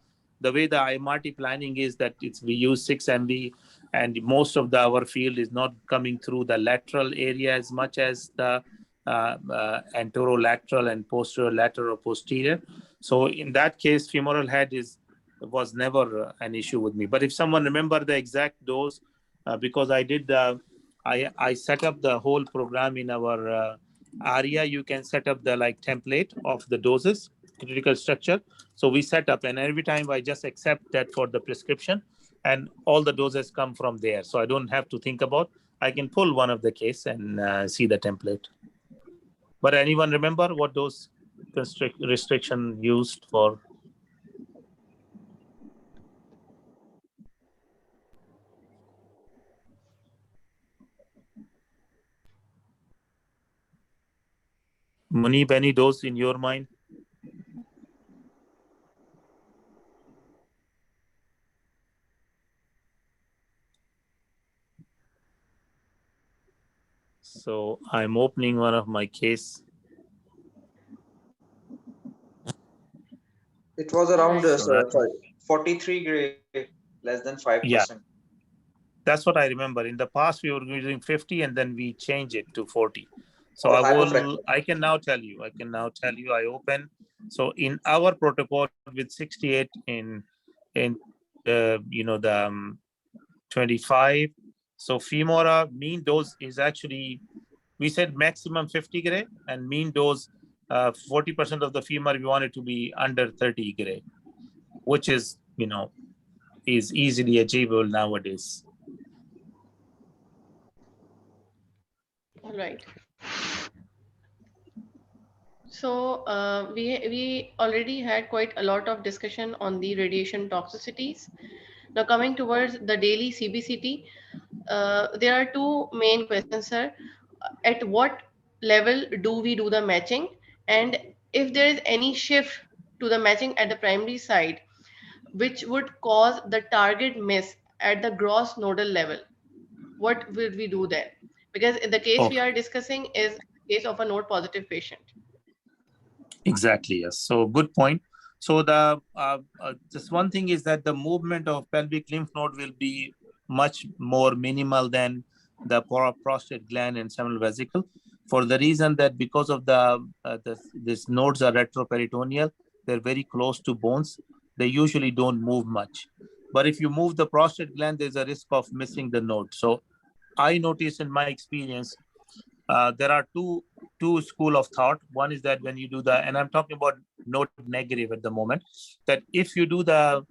way the IMRT planning is, that we use 6 MV, and most of our field is not coming through the lateral area as much as the anterolateral and posterolateral or posterior. So in that case, femoral head was never an issue with me. But if someone remember the exact dose, because I set up the whole program in our ARIA, you can set up the template of the doses, critical structure. So we set up, and every time I just accept that for the prescription, and all the doses come from there. So I don't have to think about. I can pull one of the case and see the template. But anyone remember what dose restriction used for? Munib, any dose in your mind? So I'm opening one of my case. It was around 43 gray, less than 5%. Yeah, that's what I remember. In the past, we were using 50, and then we changed it to 40. So I can now tell you. I open. So in our protocol with 68 in the 25. So femora mean dose is actually, we said maximum 50 gray, and mean dose 40% of the femur we want it to be under 30 gray, which is is easily achievable nowadays. All right. So we already had quite a lot of discussion on the radiation toxicities. Now coming towards the daily CBCT, there are two main questions, sir. At what level do we do the matching? And if there is any shift to the matching at the primary side, which would cause the target miss at the gross nodal level, what will we do then? Because the case we Okay. are discussing is the case of a node positive patient. Exactly, yes. So good point. So the just one thing is that the movement of pelvic lymph node will be much more minimal than the prostate gland and seminal vesicle, for the reason that because of these nodes are retroperitoneal, they're very close to bones. They usually don't move much. But if you move the prostate gland, there's a risk of missing the node. So I notice in my experience, there are two school of thought. One is that when you do the, and I'm talking about node negative at the moment, that if you do the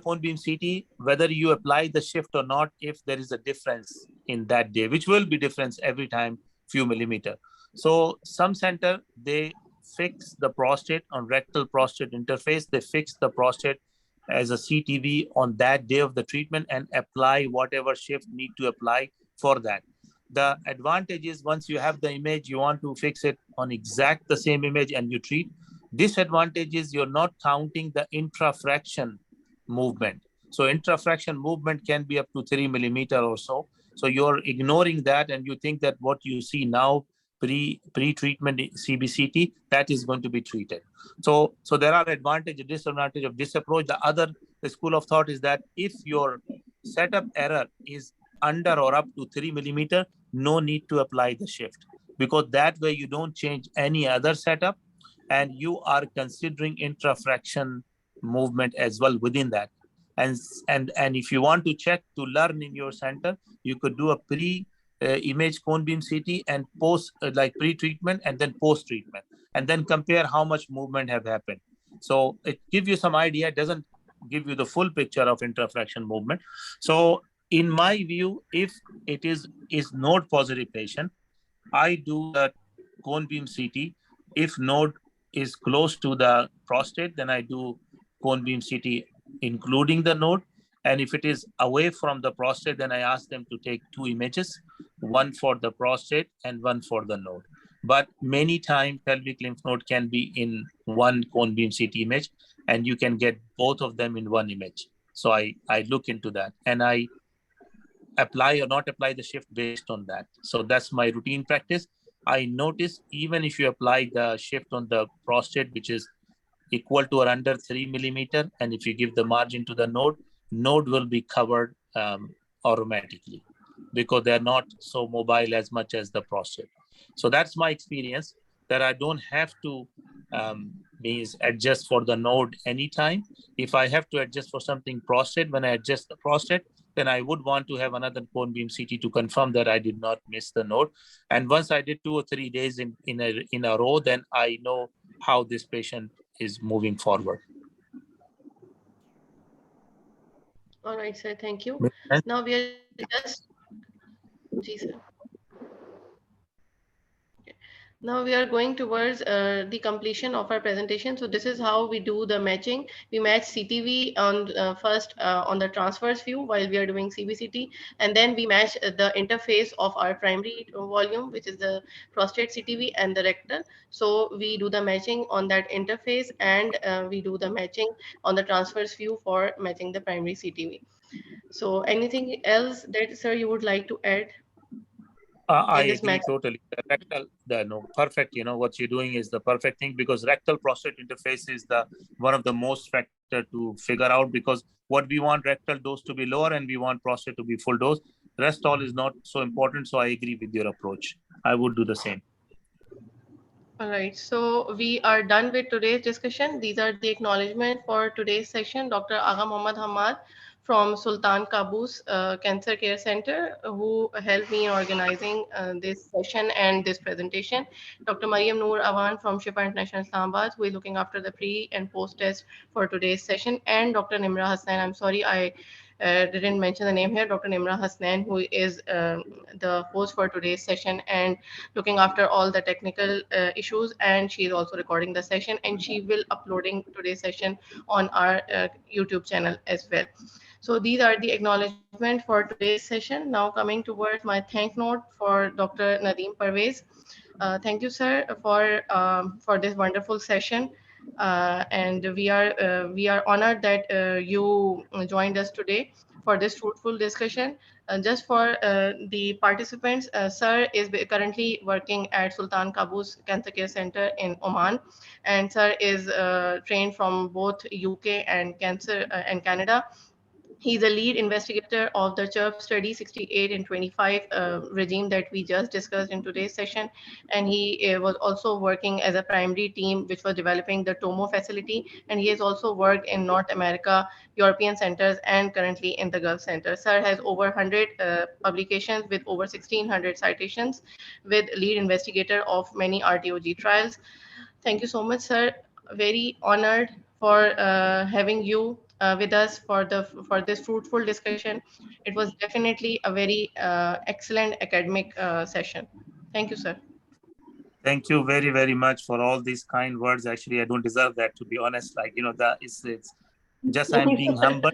cone beam CT, whether you apply the shift or not, if there is a difference in that day, which will be difference every time, few millimeter. So some center, they fix the prostate on rectal prostate interface. They fix the prostate as a CTV on that day of the treatment and apply whatever shift need to apply for that. The advantage is once you have the image, you want to fix it on exact the same image and you treat. Disadvantage is you're not counting the intrafraction movement. So intrafraction movement can be up to 3 millimeter or so. So you're ignoring that and you think that what you see now pre-treatment CBCT, that is going to be treated. So there are advantage and disadvantage of this approach. The school of thought is that if your setup error is under or up to 3 millimeter, no need to apply the shift, because that way you don't change any other setup and you are considering intrafraction movement as well within that. And if you want to check to learn in your center, you could do a image cone beam CT and post like pre-treatment and then post-treatment, and then compare how much movement have happened. So it gives you some idea. It doesn't give you the full picture of intrafraction movement. So in my view, if it is node positive patient, I do the cone beam CT. If node is close to the prostate, then I do cone beam CT including the node. And if it is away from the prostate, then I ask them to take two images, one for the prostate and one for the node. But many times pelvic lymph node can be in one cone beam CT image, and you can get both of them in one image. So I look into that and I apply or not apply the shift based on that. So that's my routine practice. I notice even if you apply the shift on the prostate, which is equal to or under 3 millimeter, and if you give the margin to the node will be covered automatically, because they're not so mobile as much as the prostate. So that's my experience, that I don't have to means adjust for the node anytime. If I have to adjust for something prostate, when I adjust the prostate, then I would want to have another cone beam CT to confirm that I did not miss the node. And once I did 2 or 3 days in a row, then I know how this patient is moving forward. All right, sir. Thank you. Makes sense? Now we are just, sir. Now we are going towards the completion of our presentation. So this is how we do the matching. We match CTV on first on the transverse view while we are doing CBCT, and then we match the interface of our primary volume, which is the prostate CTV, and the rectal. So we do the matching on that interface, and we do the matching on the transverse view for matching the primary CTV. So anything else that, sir, you would like to add I in this agree match? totally. The rectal, no, perfect. You know, what you're doing is the perfect thing, because rectal prostate interface is the one of the most factor to figure out, because what we want rectal dose to be lower and we want prostate to be full dose. Rest all is not so important. So I agree with your approach. I would do the same. All right, so we are done with today's discussion. These are the acknowledgements for today's session. Dr. Agha Mohammad Hamad from Sultan Qaboos Cancer Care Center, who helped me in organizing this session and this presentation. Dr. Mariam Noor Awan from Shifa International Islamabad, who is looking after the pre and post test for today's session. And Dr. Nimra Hassan, I'm sorry I didn't mention the name here, Dr. Nimra Hasnain, who is the host for today's session and looking after all the technical issues. And she is also recording the session, and she will uploading today's session on our YouTube channel as well. So these are the acknowledgement for today's session. Now coming towards my thank note for Dr. Nadeem Pervez. Thank you, sir, for this wonderful session. And we are honored that you joined us today for this fruitful discussion. Just for the participants, sir is currently working at Sultan Qaboos Cancer Care Center in Oman, and sir is trained from both UK and Canada. He's a lead investigator of the CHIRP study 68 and 25 regime that we just discussed in today's session. And he was also working as a primary team, which was developing the TOMO facility. And he has also worked in North America, European centers, and currently in the Gulf Center. Sir has over 100 publications with over 1,600 citations, with lead investigator of many RTOG trials. Thank you so much, sir. Very honored for having you with us for this fruitful discussion. It was definitely a very excellent academic session. Thank you, sir. Thank you very, very much for all these kind words. Actually, I don't deserve that, to be honest. Like, that it's just I'm being humble.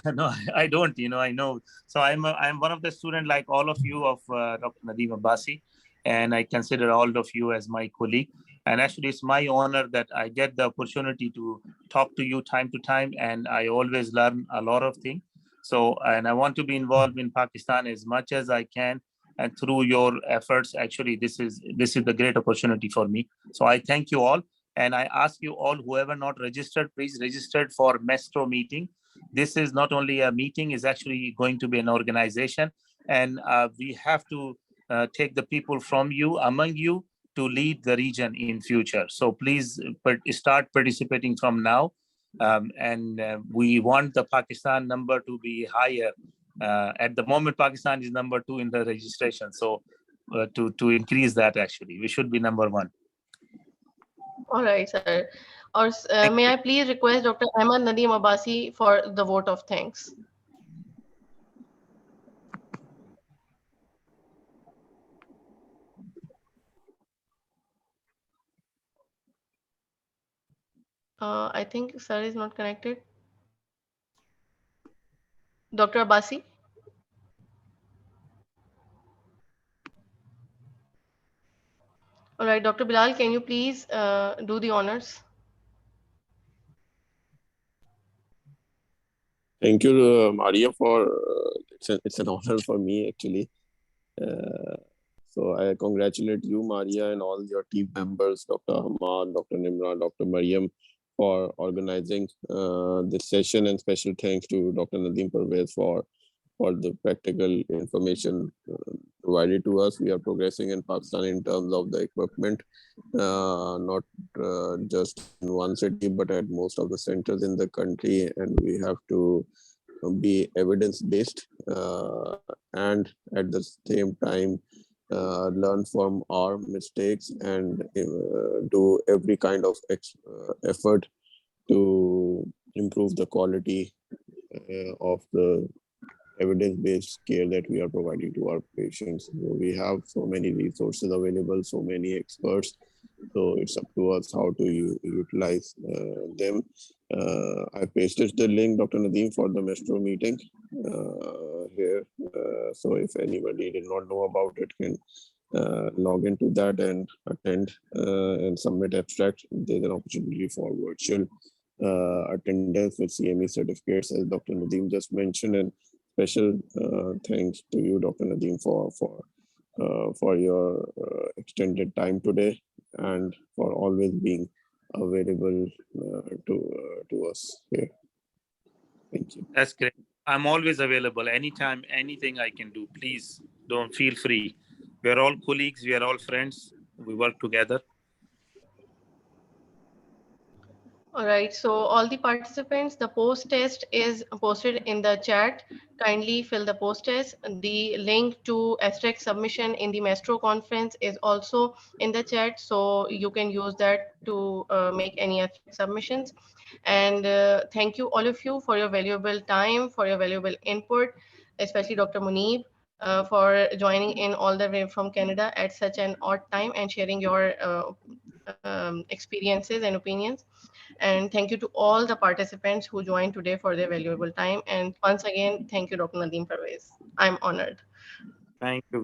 No, I don't, I know. So I'm one of the students like all of you of Dr. Nadeem Abbasi, and I consider all of you as my colleague. And actually, it's my honor that I get the opportunity to talk to you time to time, and I always learn a lot of things. So, and I want to be involved in Pakistan as much as I can. And through your efforts, actually, this is the great opportunity for me. So I thank you all. And I ask you all, whoever not registered, please register for Mestro meeting. This is not only a meeting, it's actually going to be an organization. And we have to take the people from you, among you, to lead the region in future. So please start participating from now. And we want the Pakistan number to be higher. At the moment, Pakistan is number 2 in the registration. So to increase that, actually, we should be number 1. All right, sir. Or may I please request Dr. Ahmad Nadeem Abbasi for the vote of thanks? I think sir is not connected. Dr. Abbasi? All right, Dr. Bilal, can you please do the honors? Thank you, Maria, for it's an honor for me, actually. So I congratulate you, Maria, and all your team members, Dr. Ahmad, Dr. Nimra, Dr. Mariam, for organizing this session, and special thanks to Dr. Nadeem Pervez for the practical information provided to us. We are progressing in Pakistan in terms of the equipment, not just in one city, but at most of the centers in the country. And we have to be evidence-based and at the same time learn from our mistakes and do every kind of effort to improve the quality of the evidence-based care that we are providing to our patients. We have so many resources available, so many experts. So it's up to us how to utilize them. I pasted the link, Dr. Nadeem, for the Mestro meeting here. So if anybody did not know about it, can log into that and attend and submit abstract. There's an opportunity for virtual attendance with CME certificates, as Dr. Nadeem just mentioned. And special thanks to you, Dr. Nadeem, for your extended time today and for always being available to us here. Thank you. That's great. I'm always available. Anytime, anything I can do. Please don't feel free. We're all colleagues. We are all friends. We work together. All right, so all the participants, the post test is posted in the chat. Kindly fill the post test. The link to abstract submission in the Mastro conference is also in the chat, so you can use that to make any abstract submissions. And thank you all of you for your valuable time, for your valuable input, especially Dr. Muneeb for joining in all the way from Canada at such an odd time and sharing your experiences and opinions. And thank you to all the participants who joined today for their valuable time. And once again, thank you, Dr. Nadeem Pervez. I'm honored. Thank you very